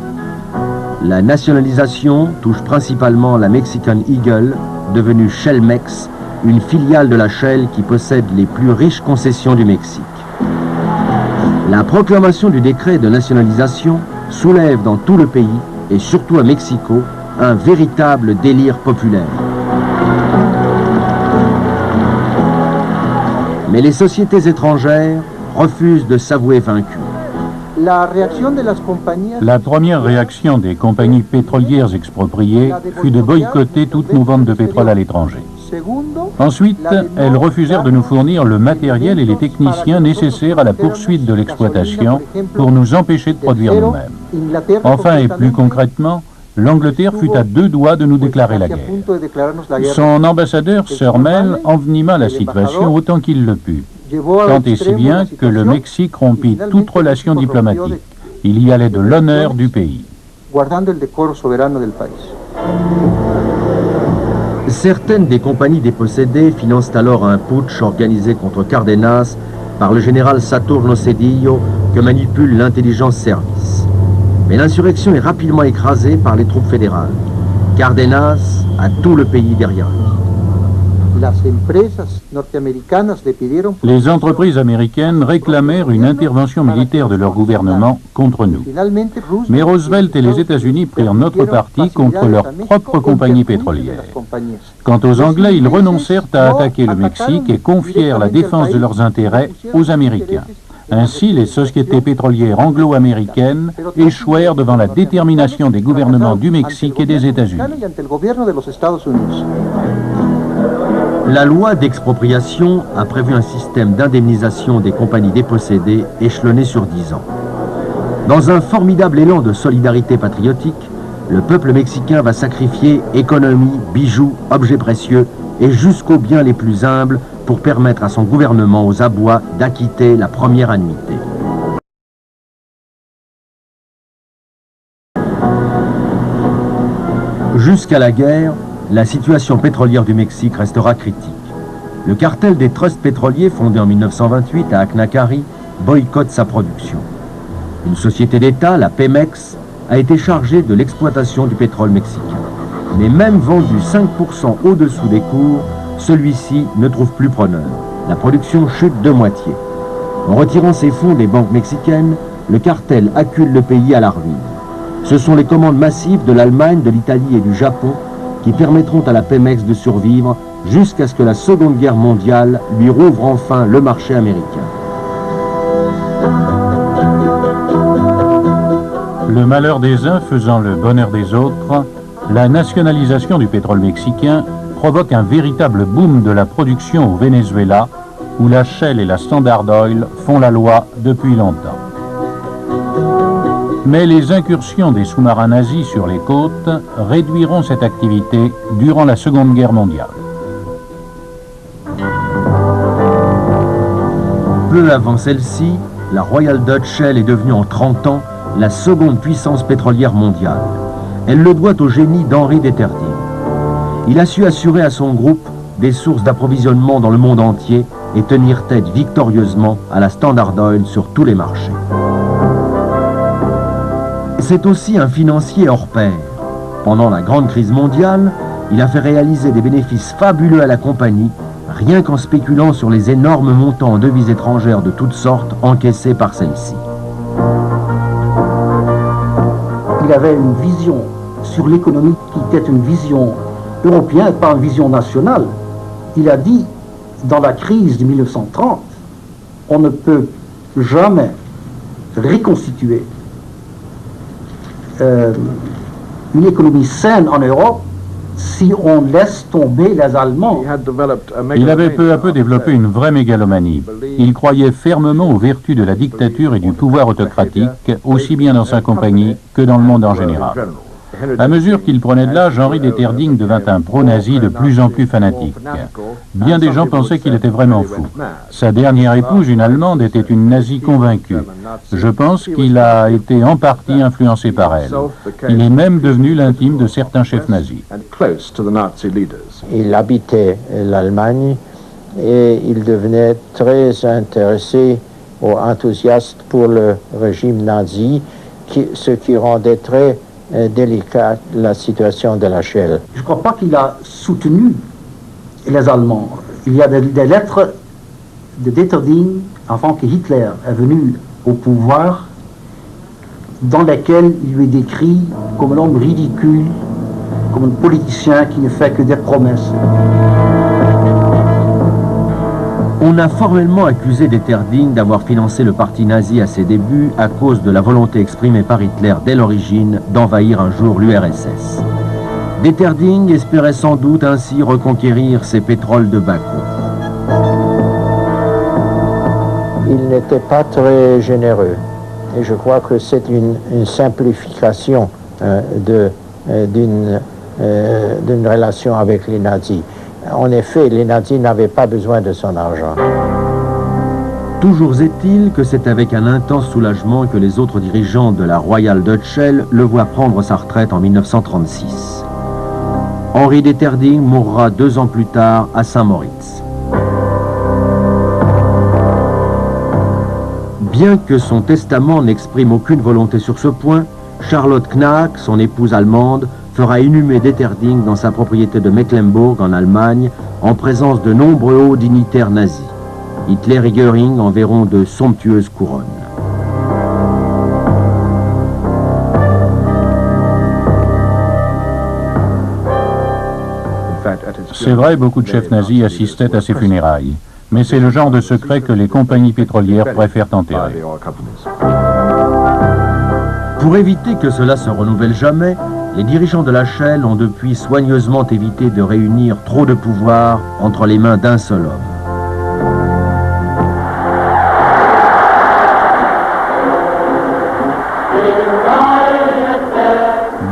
La nationalisation touche principalement la Mexican Eagle, devenue Shellmex, une filiale de la Shell qui possède les plus riches concessions du Mexique. La proclamation du décret de nationalisation soulève dans tout le pays, et surtout à Mexico, un véritable délire populaire. Mais les sociétés étrangères refusent de s'avouer vaincues. La première réaction des compagnies pétrolières expropriées fut de boycotter toutes nos ventes de pétrole à l'étranger. Ensuite, elles refusèrent de nous fournir le matériel et les techniciens nécessaires à la poursuite de l'exploitation pour nous empêcher de produire nous-mêmes. Enfin et plus concrètement, l'Angleterre fut à deux doigts de nous déclarer la guerre. Son ambassadeur, Sir Mel, envenima la situation autant qu'il le put, tant et si bien que le Mexique rompit toute relation diplomatique. Il y allait de l'honneur du pays. Certaines des compagnies dépossédées financent alors un putsch organisé contre Cárdenas par le général Saturno Cedillo que manipule l'intelligence service. Mais l'insurrection est rapidement écrasée par les troupes fédérales. Cárdenas a tout le pays derrière lui. Les entreprises américaines réclamèrent une intervention militaire de leur gouvernement contre nous. Mais Roosevelt et les États-Unis prirent notre parti contre leurs propres compagnies pétrolières. Quant aux Anglais, ils renoncèrent à attaquer le Mexique et confièrent la défense de leurs intérêts aux Américains. Ainsi, les sociétés pétrolières anglo-américaines échouèrent devant la détermination des gouvernements du Mexique et des États-Unis. La loi d'expropriation a prévu un système d'indemnisation des compagnies dépossédées échelonné sur 10 ans. Dans un formidable élan de solidarité patriotique, le peuple mexicain va sacrifier économie, bijoux, objets précieux et jusqu'aux biens les plus humbles pour permettre à son gouvernement aux abois d'acquitter la première annuité. Jusqu'à la guerre, la situation pétrolière du Mexique restera critique. Le cartel des trusts pétroliers fondé en 1928 à Acnacari boycotte sa production. Une société d'État, la Pemex, a été chargée de l'exploitation du pétrole mexicain. Mais même vendu 5% au-dessous des cours, celui-ci ne trouve plus preneur. La production chute de moitié. En retirant ses fonds des banques mexicaines, le cartel accule le pays à la ruine. Ce sont les commandes massives de l'Allemagne, de l'Italie et du Japon qui permettront à la Pemex de survivre jusqu'à ce que la Seconde Guerre mondiale lui rouvre enfin le marché américain. Le malheur des uns faisant le bonheur des autres, la nationalisation du pétrole mexicain provoque un véritable boom de la production au Venezuela, où la Shell et la Standard Oil font la loi depuis longtemps. Mais les incursions des sous-marins nazis sur les côtes réduiront cette activité durant la Seconde Guerre mondiale. Peu avant celle-ci, la Royal Dutch Shell est devenue en 30 ans la seconde puissance pétrolière mondiale. Elle le doit au génie d'Henri d'Etterday. Il a su assurer à son groupe des sources d'approvisionnement dans le monde entier et tenir tête victorieusement à la Standard Oil sur tous les marchés. C'est aussi un financier hors pair. Pendant la grande crise mondiale, il a fait réaliser des bénéfices fabuleux à la compagnie, rien qu'en spéculant sur les énormes montants en devises étrangères de toutes sortes encaissés par celle-ci. Il avait une vision sur l'économie qui était une vision européenne, pas une vision nationale. Il a dit, dans la crise de 1930, on ne peut jamais reconstituer une économie saine en Europe si on laisse tomber les Allemands. Il avait peu à peu développé une vraie mégalomanie. Il croyait fermement aux vertus de la dictature et du pouvoir autocratique, aussi bien dans sa compagnie que dans le monde en général. À mesure qu'il prenait de l'âge, Henri d'Etterding devint un pro-nazi de plus en plus fanatique. Bien des gens pensaient qu'il était vraiment fou. Sa dernière épouse, une Allemande, était une nazie convaincue. Je pense qu'il a été en partie influencé par elle. Il est même devenu l'intime de certains chefs nazis. Il habitait l'Allemagne et il devenait très intéressé ou enthousiaste pour le régime nazi, ce qui rendait très délicate la situation de la Shell. Je ne crois pas qu'il a soutenu les Allemands. Il y a des lettres de d'Etterding avant que Hitler est venu au pouvoir, dans lesquelles il lui est décrit comme un homme ridicule, comme un politicien qui ne fait que des promesses. On a formellement accusé d'Etterding d'avoir financé le parti nazi à ses débuts à cause de la volonté exprimée par Hitler dès l'origine d'envahir un jour l'URSS. d'Etterding espérait sans doute ainsi reconquérir ses pétroles de Bakou. Il n'était pas très généreux et je crois que c'est une simplification d'une relation avec les nazis. En effet, les nazis n'avaient pas besoin de son argent. Toujours est-il que c'est avec un intense soulagement que les autres dirigeants de la Royal Dutch Shell le voient prendre sa retraite en 1936. Henri d'Etterding mourra 2 ans plus tard à Saint-Moritz. Bien que son testament n'exprime aucune volonté sur ce point, Charlotte Knaak, son épouse allemande, fera inhumer d'Etterding dans sa propriété de Mecklembourg en Allemagne, en présence de nombreux hauts dignitaires nazis. Hitler et Göring en verront de somptueuses couronnes. C'est vrai, beaucoup de chefs nazis assistaient à ses funérailles, mais c'est le genre de secret que les compagnies pétrolières préfèrent enterrer. Pour éviter que cela se renouvelle jamais, les dirigeants de la Shell ont depuis soigneusement évité de réunir trop de pouvoir entre les mains d'un seul homme.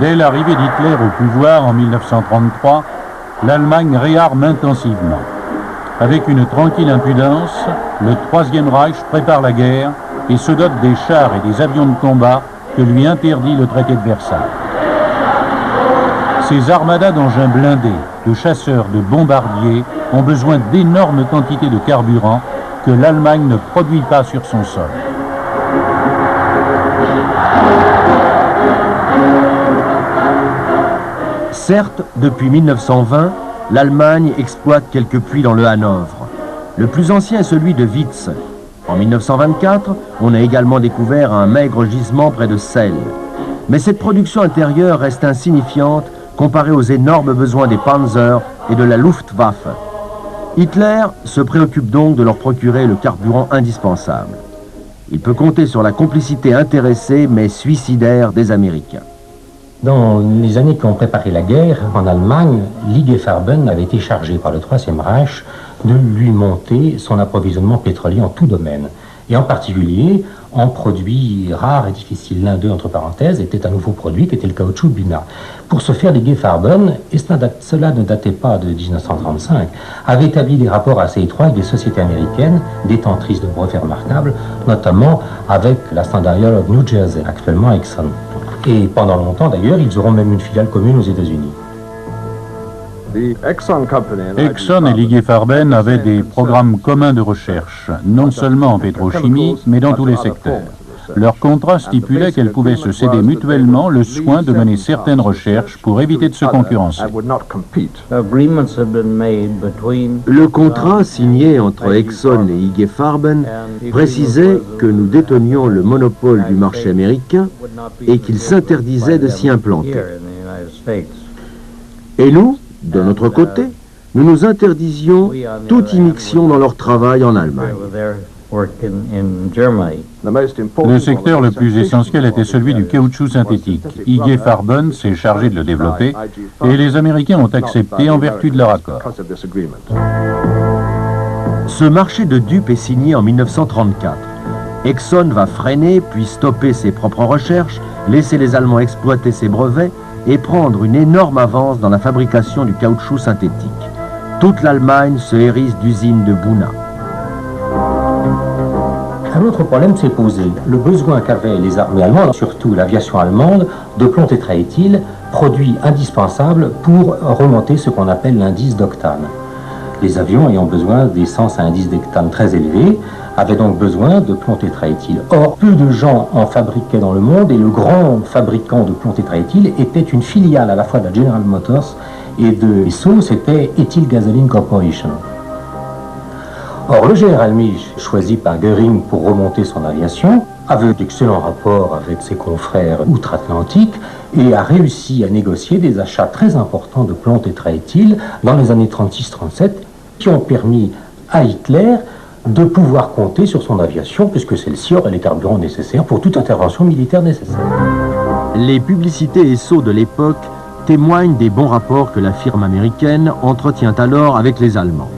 Dès l'arrivée d'Hitler au pouvoir en 1933, l'Allemagne réarme intensivement. Avec une tranquille impudence, le Troisième Reich prépare la guerre et se dote des chars et des avions de combat que lui interdit le traité de Versailles. Ces armadas d'engins blindés, de chasseurs, de bombardiers ont besoin d'énormes quantités de carburant que l'Allemagne ne produit pas sur son sol. Certes, depuis 1920, l'Allemagne exploite quelques puits dans le Hanovre. Le plus ancien est celui de Witz. En 1924, on a également découvert un maigre gisement près de Celle. Mais cette production intérieure reste insignifiante comparée aux énormes besoins des Panzer et de la Luftwaffe. Hitler se préoccupe donc de leur procurer le carburant indispensable. Il peut compter sur la complicité intéressée mais suicidaire des Américains. Dans les années qui ont préparé la guerre, en Allemagne, l'IG Farben avait été chargé par le Troisième Reich de lui monter son approvisionnement pétrolier en tout domaine. Et en particulier, en produits rares et difficiles. L'un d'eux, entre parenthèses, était un nouveau produit qui était le caoutchouc Buna. Pour ce faire, l'IG Farben, et cela ne datait pas de 1935, avait établi des rapports assez étroits avec des sociétés américaines, détentrices de brevets remarquables, notamment avec la Standard Oil of New Jersey, actuellement Exxon. Et pendant longtemps, d'ailleurs, ils auront même une filiale commune aux États-Unis. Exxon et l'IG Farben avaient des programmes communs de recherche, non seulement en pétrochimie, mais dans tous les secteurs. Leur contrat stipulait qu'elles pouvaient se céder mutuellement le soin de mener certaines recherches pour éviter de se concurrencer. Le contrat signé entre Exxon et IG Farben précisait que nous détenions le monopole du marché américain et qu'il s'interdisait de s'y implanter. Et nous, de notre côté, nous nous interdisions toute immixtion dans leur travail en Allemagne. Le secteur le plus essentiel était celui du caoutchouc synthétique. IG Farben s'est chargé de le développer et les Américains ont accepté en vertu de leur accord. Ce marché de dupes est signé en 1934. Exxon va freiner puis stopper ses propres recherches, laisser les Allemands exploiter ses brevets et prendre une énorme avance dans la fabrication du caoutchouc synthétique. Toute l'Allemagne se hérisse d'usines de Buna. Un autre problème s'est posé. Le besoin qu'avaient les armées allemandes, surtout l'aviation allemande, de plomb tétraéthyle, produit indispensable pour remonter ce qu'on appelle l'indice d'octane. Les avions ayant besoin d'essence à indice d'octane très élevé avaient donc besoin de plomb tétraéthyle. Or, peu de gens en fabriquaient dans le monde et le grand fabricant de plomb tétraéthyle était une filiale à la fois de la General Motors et de Esso, c'était Ethyl Gasoline Corporation. Or, le général Milch, choisi par Göring pour remonter son aviation, avait d'excellents rapports avec ses confrères outre-Atlantique et a réussi à négocier des achats très importants de plomb tétraéthyle dans les années 36-37 qui ont permis à Hitler de pouvoir compter sur son aviation puisque celle-ci aurait les carburants nécessaires pour toute intervention militaire nécessaire. Les publicités Esso de l'époque témoignent des bons rapports que la firme américaine entretient alors avec les Allemands.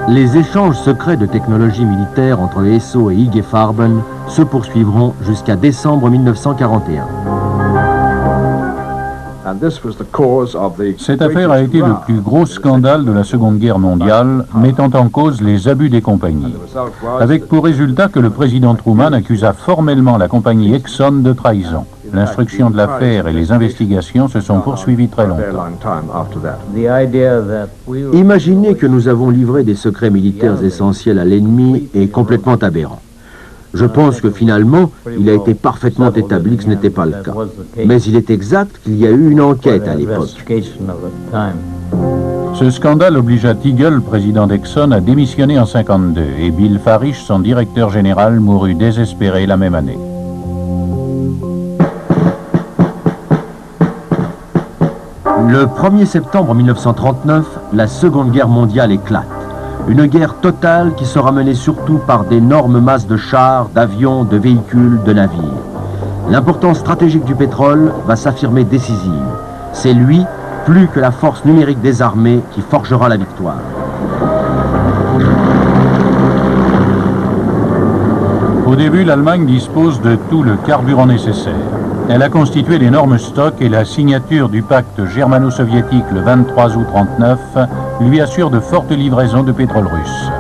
Les échanges secrets de technologies militaires entre Esso et IG Farben se poursuivront jusqu'à décembre 1941. Cette affaire a été le plus gros scandale de la Seconde Guerre mondiale, mettant en cause les abus des compagnies, avec pour résultat que le président Truman accusa formellement la compagnie Exxon de trahison. L'instruction de l'affaire et les investigations se sont poursuivies très longtemps. Imaginer que nous avons livré des secrets militaires essentiels à l'ennemi est complètement aberrant. Je pense que finalement, il a été parfaitement établi que ce n'était pas le cas. Mais il est exact qu'il y a eu une enquête à l'époque. Ce scandale obligea Tiggle, président d'Exxon, à démissionner en 1952 et Bill Farish, son directeur général, mourut désespéré la même année. Le 1er septembre 1939, la Seconde Guerre mondiale éclate. Une guerre totale qui sera menée surtout par d'énormes masses de chars, d'avions, de véhicules, de navires. L'importance stratégique du pétrole va s'affirmer décisive. C'est lui, plus que la force numérique des armées, qui forgera la victoire. Au début, l'Allemagne dispose de tout le carburant nécessaire. Elle a constitué d'énormes stocks et la signature du pacte germano-soviétique le 23 août 1939 lui assure de fortes livraisons de pétrole russe.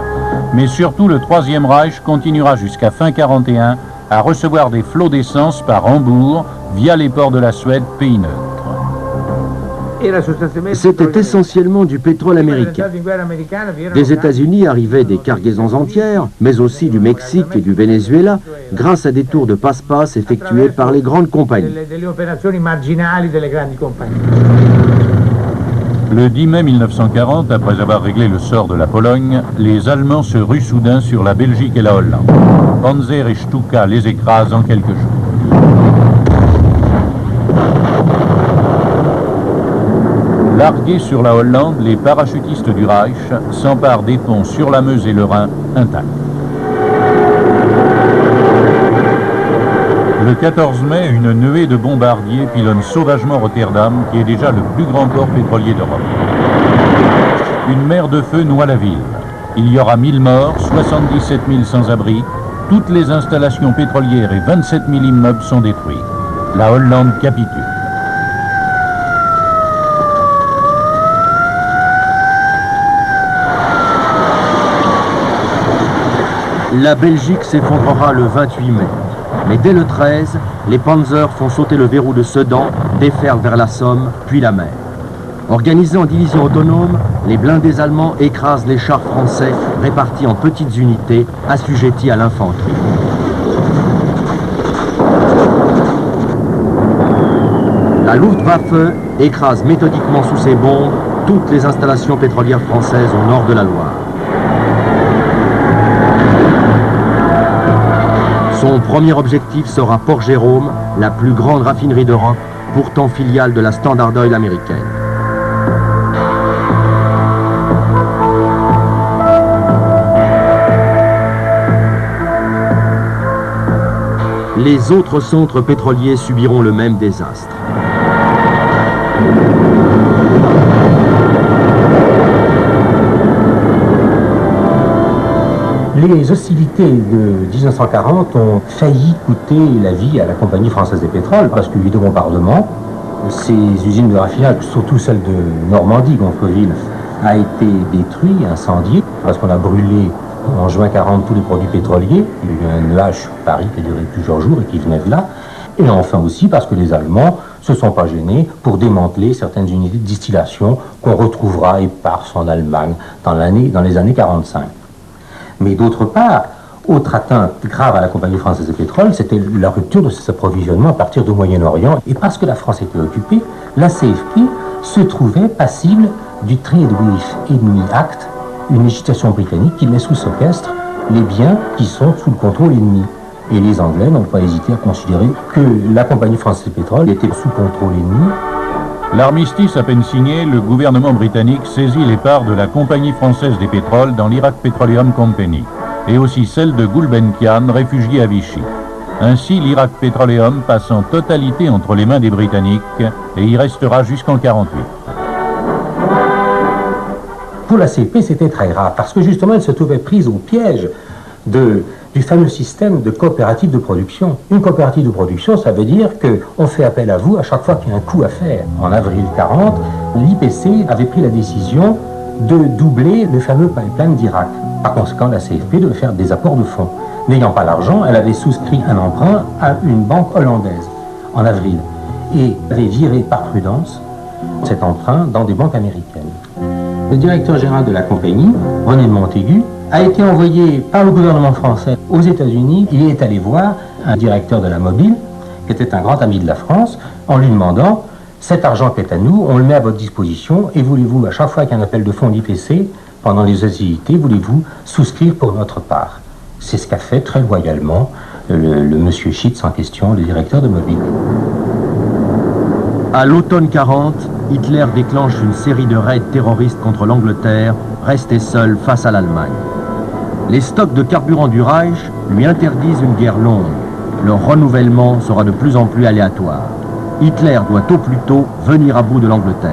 Mais surtout, le Troisième Reich continuera jusqu'à fin 1941 à recevoir des flots d'essence par Hambourg via les ports de la Suède, pays neutre. C'était essentiellement du pétrole américain. Des États-Unis arrivaient des cargaisons entières, mais aussi du Mexique et du Venezuela, grâce à des tours de passe-passe effectués par les grandes compagnies. Le 10 mai 1940, après avoir réglé le sort de la Pologne, les Allemands se ruent soudain sur la Belgique et la Hollande. Panzer et Stuka les écrasent en quelques jours. Largués sur la Hollande, les parachutistes du Reich s'emparent des ponts sur la Meuse et le Rhin intacts. Le 14 mai, une nuée de bombardiers pilonne sauvagement Rotterdam, qui est déjà le plus grand port pétrolier d'Europe. Une mer de feu noie la ville. Il y aura 1000 morts, 77 000 sans-abri. Toutes les installations pétrolières et 27 000 immeubles sont détruits. La Hollande capitule. La Belgique s'effondrera le 28 mai. Mais dès le 13, les Panzers font sauter le verrou de Sedan, déferlent vers la Somme, puis la mer. Organisés en divisions autonomes, les blindés allemands écrasent les chars français répartis en petites unités assujetties à l'infanterie. La Luftwaffe écrase méthodiquement sous ses bombes toutes les installations pétrolières françaises au nord de la Loire. Son premier objectif sera Port-Jérôme, la plus grande raffinerie d'Europe, pourtant filiale de la Standard Oil américaine. Les autres centres pétroliers subiront le même désastre. Les hostilités de 1940 ont failli coûter la vie à la Compagnie française des pétroles parce qu'il y a eu des bombardements. Ces usines de raffinage, surtout celle de Normandie, Gonfreville, a été détruite, incendiée, parce qu'on a brûlé en juin 40 tous les produits pétroliers. Il y a eu un nuage sur Paris qui a duré plusieurs jours et qui venait de là. Et enfin aussi parce que les Allemands se sont pas gênés pour démanteler certaines unités de distillation qu'on retrouvera éparses en Allemagne dans les années 45. Mais d'autre part, autre atteinte grave à la Compagnie française des pétroles, c'était la rupture de ses approvisionnements à partir du Moyen-Orient. Et parce que la France était occupée, la CFP se trouvait passible du Trade with Enemy Act, une législation britannique qui met sous séquestre les biens qui sont sous le contrôle ennemi. Et les Anglais n'ont pas hésité à considérer que la Compagnie française des pétroles était sous contrôle ennemi. L'armistice à peine signé, le gouvernement britannique saisit les parts de la Compagnie française des pétroles dans l'Iraq Petroleum Company, et aussi celle de Gulbenkian, réfugié à Vichy. Ainsi, l'Iraq Petroleum passe en totalité entre les mains des Britanniques et y restera jusqu'en 1948. Pour la CFP, c'était très grave, parce que justement, elle se trouvait prise au piège du fameux système de coopérative de production. Une coopérative de production, ça veut dire qu'on fait appel à vous à chaque fois qu'il y a un coup à faire. En avril 40, l'IPC avait pris la décision de doubler le fameux pipeline d'Irak. Par conséquent, la CFP devait faire des apports de fonds. N'ayant pas l'argent, elle avait souscrit un emprunt à une banque hollandaise en avril et avait viré par prudence cet emprunt dans des banques américaines. Le directeur général de la compagnie, René de Montaigu, a été envoyé par le gouvernement français aux États-Unis. Il est allé voir un directeur de la Mobile, qui était un grand ami de la France, en lui demandant « Cet argent qui est à nous, on le met à votre disposition, et voulez-vous, à chaque fois qu'il y a un appel de fonds d'IPC, pendant les hostilités, voulez-vous souscrire pour notre part ?» C'est ce qu'a fait très loyalement le monsieur Schitz en question, le directeur de Mobile. À l'automne 40, Hitler déclenche une série de raids terroristes contre l'Angleterre, restée seule face à l'Allemagne. Les stocks de carburant du Reich lui interdisent une guerre longue. Leur renouvellement sera de plus en plus aléatoire. Hitler doit au plus tôt venir à bout de l'Angleterre.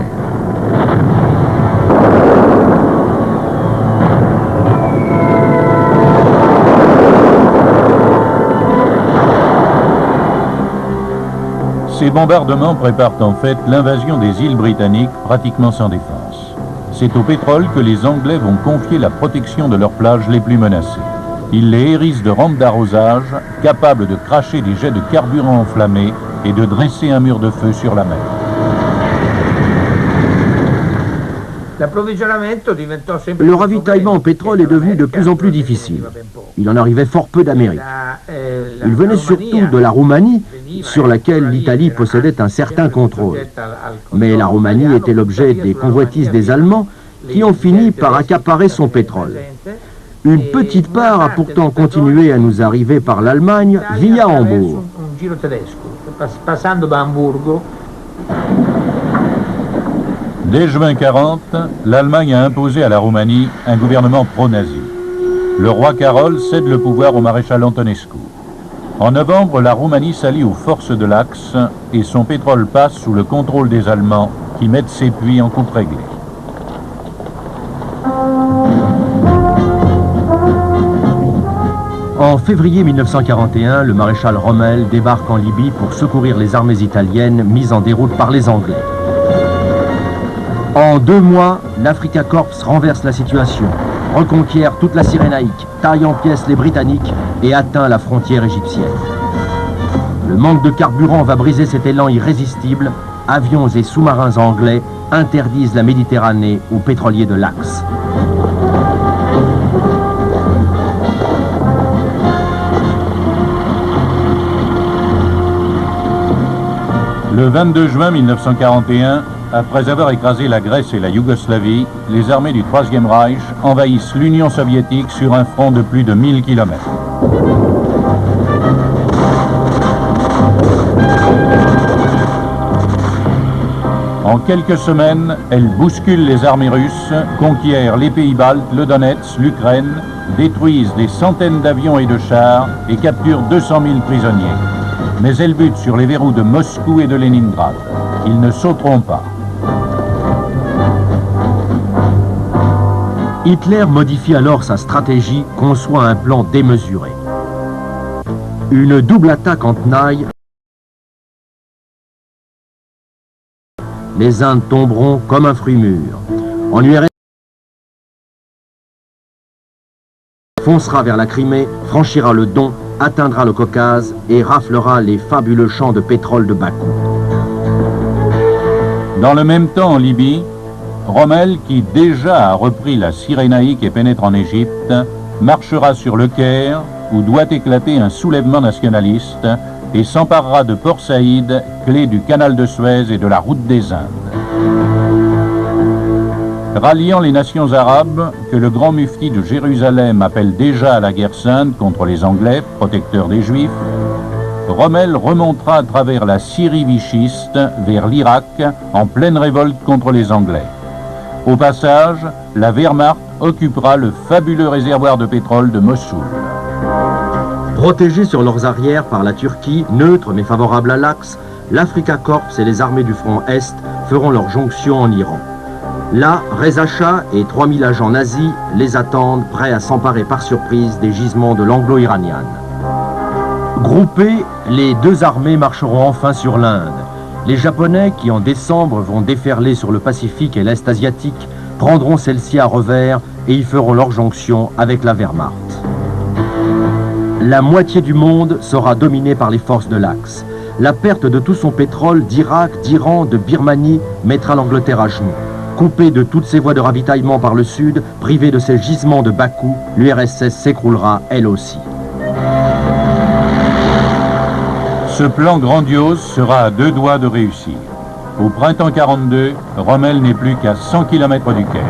Ces bombardements préparent en fait l'invasion des îles britanniques pratiquement sans défense. C'est au pétrole que les Anglais vont confier la protection de leurs plages les plus menacées. Ils les hérissent de rampes d'arrosage, capables de cracher des jets de carburant enflammés et de dresser un mur de feu sur la mer. Le ravitaillement en pétrole est devenu de plus en plus difficile. Il en arrivait fort peu d'Amérique. Il venait surtout de la Roumanie, sur laquelle l'Italie possédait un certain contrôle. Mais la Roumanie était l'objet des convoitises des Allemands qui ont fini par accaparer son pétrole. Une petite part a pourtant continué à nous arriver par l'Allemagne via Hambourg. Dès juin 40, l'Allemagne a imposé à la Roumanie un gouvernement pro-nazi. Le roi Carol cède le pouvoir au maréchal Antonescu. En novembre, la Roumanie s'allie aux forces de l'Axe et son pétrole passe sous le contrôle des Allemands qui mettent ses puits en coupe réglée. En février 1941, le maréchal Rommel débarque en Libye pour secourir les armées italiennes mises en déroute par les Anglais. En 2 mois, l'Africa Corps renverse la situation, reconquiert toute la Cyrénaïque, taille en pièces les Britanniques et atteint la frontière égyptienne. Le manque de carburant va briser cet élan irrésistible. Avions et sous-marins anglais interdisent la Méditerranée aux pétroliers de l'Axe. Le 22 juin 1941, après avoir écrasé la Grèce et la Yougoslavie, les armées du Troisième Reich envahissent l'Union soviétique sur un front de plus de 1000 km. En quelques semaines, elles bousculent les armées russes, conquièrent les pays baltes, le Donetsk, l'Ukraine, détruisent des centaines d'avions et de chars et capturent 200 000 prisonniers. Mais elles butent sur les verrous de Moscou et de Leningrad. Ils ne sauteront pas. Hitler modifie alors sa stratégie, conçoit un plan démesuré. Une double attaque en tenaille. Les Indes tomberont comme un fruit mûr. En URSS, foncera vers la Crimée, franchira le Don, atteindra le Caucase et raflera les fabuleux champs de pétrole de Bakou. Dans le même temps, en Libye, Rommel, qui déjà a repris la Cyrénaïque et pénètre en Égypte, marchera sur le Caire, où doit éclater un soulèvement nationaliste, et s'emparera de Port Saïd, clé du canal de Suez et de la route des Indes. Ralliant les nations arabes, que le grand mufti de Jérusalem appelle déjà à la guerre sainte contre les Anglais, protecteurs des Juifs, Rommel remontera à travers la Syrie vichiste vers l'Irak en pleine révolte contre les Anglais. Au passage, la Wehrmacht occupera le fabuleux réservoir de pétrole de Mossoul. Protégés sur leurs arrières par la Turquie, neutre mais favorable à l'Axe, l'Afrika Korps et les armées du front Est feront leur jonction en Iran. Là, Reza Shah et 3000 agents nazis les attendent, prêts à s'emparer par surprise des gisements de l'anglo-iranienne. Groupés, les deux armées marcheront enfin sur l'Inde. Les Japonais, qui en décembre vont déferler sur le Pacifique et l'Est asiatique, prendront celle-ci à revers et y feront leur jonction avec la Wehrmacht. La moitié du monde sera dominée par les forces de l'Axe. La perte de tout son pétrole d'Irak, d'Iran, de Birmanie mettra l'Angleterre à genoux. Coupée de toutes ses voies de ravitaillement par le sud, privée de ses gisements de Bakou, l'URSS s'écroulera elle aussi. Ce plan grandiose sera à deux doigts de réussir. Au printemps 42, Rommel n'est plus qu'à 100 km du Caire.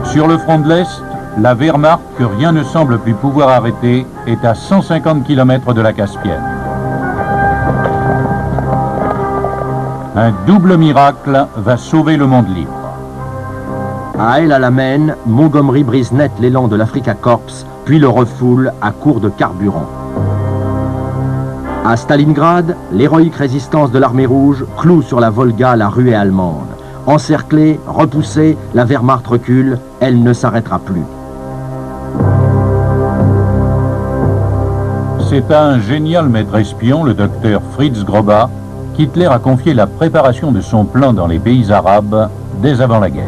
Sur le front de l'Est, la Wehrmacht, que rien ne semble plus pouvoir arrêter, est à 150 km de la Caspienne. Un double miracle va sauver le monde libre. À El Alamein, Montgomery brise net l'élan de l'Afrika Korps, puis le refoule à court de carburant. À Stalingrad, l'héroïque résistance de l'armée rouge cloue sur la Volga la ruée allemande. Encerclée, repoussée, la Wehrmacht recule, elle ne s'arrêtera plus. C'est à un génial maître espion, le docteur Fritz Groba, qu'Hitler a confié la préparation de son plan dans les pays arabes dès avant la guerre.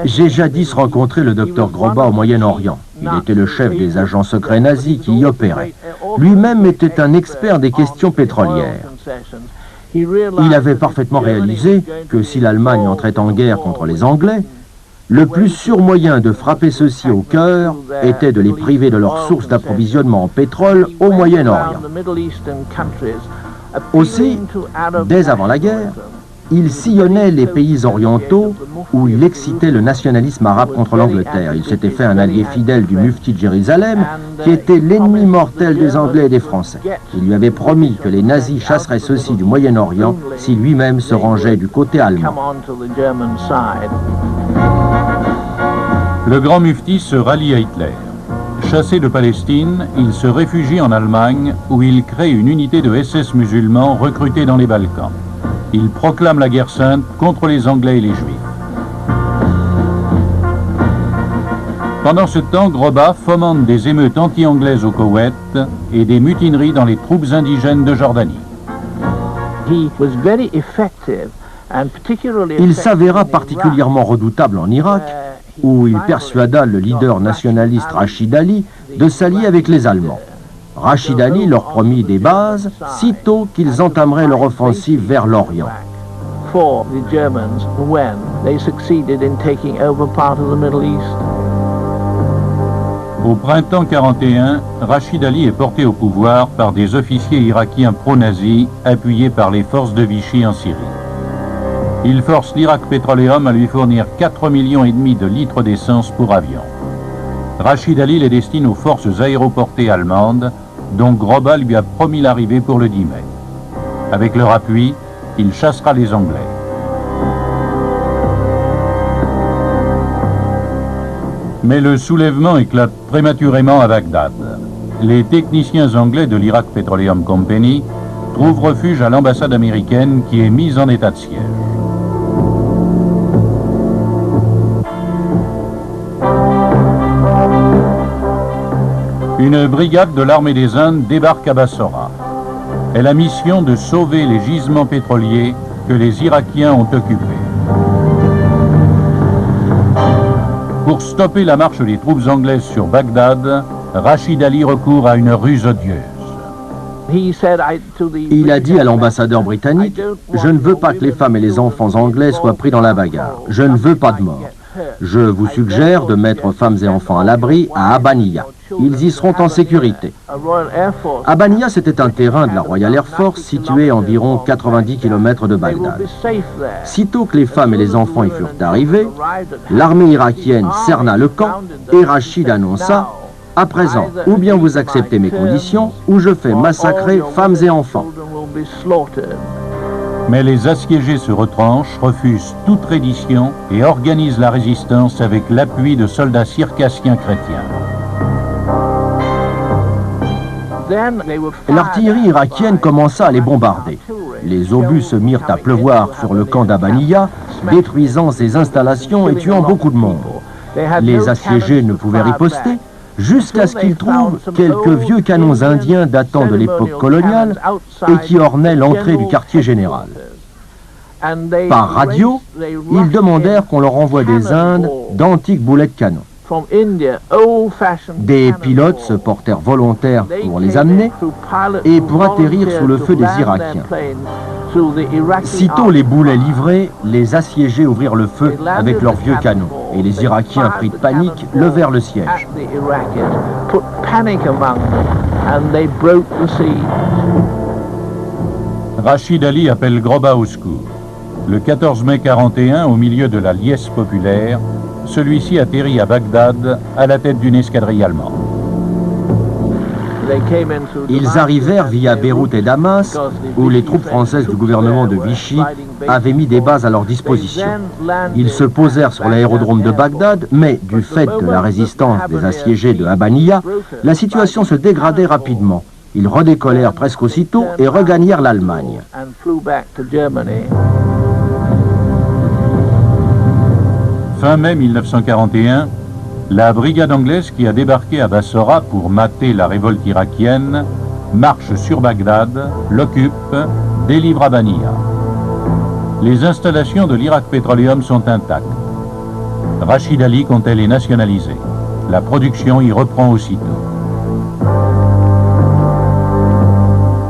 J'ai jadis rencontré le docteur Groba au Moyen-Orient. Il était le chef des agents secrets nazis qui y opéraient. Lui-même était un expert des questions pétrolières. Il avait parfaitement réalisé que si l'Allemagne entrait en guerre contre les Anglais, le plus sûr moyen de frapper ceux-ci au cœur était de les priver de leur source d'approvisionnement en pétrole au Moyen-Orient. Aussi, dès avant la guerre, il sillonnait les pays orientaux où il excitait le nationalisme arabe contre l'Angleterre. Il s'était fait un allié fidèle du mufti de Jérusalem, qui était l'ennemi mortel des Anglais et des Français. Il lui avait promis que les nazis chasseraient ceux-ci du Moyen-Orient si lui-même se rangeait du côté allemand. Le grand mufti se rallie à Hitler. Chassé de Palestine, il se réfugie en Allemagne où il crée une unité de SS musulmans recrutés dans les Balkans. Il proclame la guerre sainte contre les Anglais et les Juifs. Pendant ce temps, Groba fomente des émeutes anti-anglaises au Koweït et des mutineries dans les troupes indigènes de Jordanie. Il s'avéra particulièrement redoutable en Irak, où il persuada le leader nationaliste Rachid Ali de s'allier avec les Allemands. Rachid Ali leur promit des bases sitôt qu'ils entameraient leur offensive vers l'Orient. Au printemps 41, Rachid Ali est porté au pouvoir par des officiers irakiens pro-nazis appuyés par les forces de Vichy en Syrie. Il force l'Irak Petroleum à lui fournir 4,5 millions de litres d'essence pour avion. Rachid Ali les destine aux forces aéroportées allemandes, dont Groba lui a promis l'arrivée pour le 10 mai. Avec leur appui, il chassera les Anglais. Mais le soulèvement éclate prématurément à Bagdad. Les techniciens anglais de l'Iraq Petroleum Company trouvent refuge à l'ambassade américaine qui est mise en état de siège. Une brigade de l'armée des Indes débarque à Bassora. Elle a mission de sauver les gisements pétroliers que les Irakiens ont occupés. Pour stopper la marche des troupes anglaises sur Bagdad, Rachid Ali recourt à une ruse odieuse. Il a dit à l'ambassadeur britannique « Je ne veux pas que les femmes et les enfants anglais soient pris dans la bagarre. Je ne veux pas de mort. Je vous suggère de mettre femmes et enfants à l'abri à Abaniya. Ils y seront en sécurité. » Abaniya, c'était un terrain de la Royal Air Force situé à environ 90 km de Bagdad. Sitôt que les femmes et les enfants y furent arrivés, l'armée irakienne cerna le camp et Rachid annonça « À présent, ou bien vous acceptez mes conditions, ou je fais massacrer femmes et enfants. » Mais les assiégés se retranchent, refusent toute reddition et organisent la résistance avec l'appui de soldats circassiens chrétiens. L'artillerie irakienne commença à les bombarder. Les obus se mirent à pleuvoir sur le camp d'Abaniya, détruisant ses installations et tuant beaucoup de monde. Les assiégés ne pouvaient riposter, jusqu'à ce qu'ils trouvent quelques vieux canons indiens datant de l'époque coloniale et qui ornaient l'entrée du quartier général. Par radio, ils demandèrent qu'on leur envoie des Indes d'antiques boulets de canon. Des pilotes se portèrent volontaires pour les amener et pour atterrir sous le feu des Irakiens. Sitôt les boulets livrés, les assiégés ouvrirent le feu avec leurs vieux canons et les Irakiens, pris de panique, levèrent le siège. Rachid Ali appelle Groba au secours. Le 14 mai 41, au milieu de la liesse populaire, celui-ci atterrit à Bagdad à la tête d'une escadrille allemande. Ils arrivèrent via Beyrouth et Damas, où les troupes françaises du gouvernement de Vichy avaient mis des bases à leur disposition. Ils se posèrent sur l'aérodrome de Bagdad, mais du fait de la résistance des assiégés de Abaniya, la situation se dégradait rapidement. Ils redécollèrent presque aussitôt et regagnèrent l'Allemagne. Fin mai 1941, la brigade anglaise qui a débarqué à Bassora pour mater la révolte irakienne marche sur Bagdad, l'occupe, délivre Abaniya. Les installations de l'Irak Petroleum sont intactes. Rachid Ali comptait les nationaliser. La production y reprend aussitôt.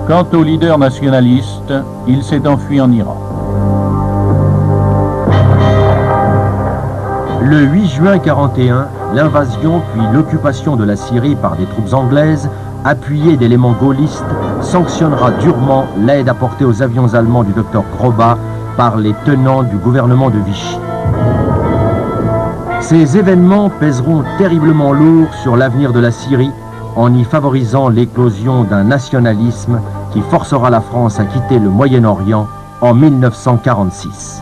Quant au leader nationaliste, il s'est enfui en Iran. Le 8 juin 1941, l'invasion puis l'occupation de la Syrie par des troupes anglaises, appuyées d'éléments gaullistes, sanctionnera durement l'aide apportée aux avions allemands du docteur Groba par les tenants du gouvernement de Vichy. Ces événements pèseront terriblement lourd sur l'avenir de la Syrie en y favorisant l'éclosion d'un nationalisme qui forcera la France à quitter le Moyen-Orient en 1946.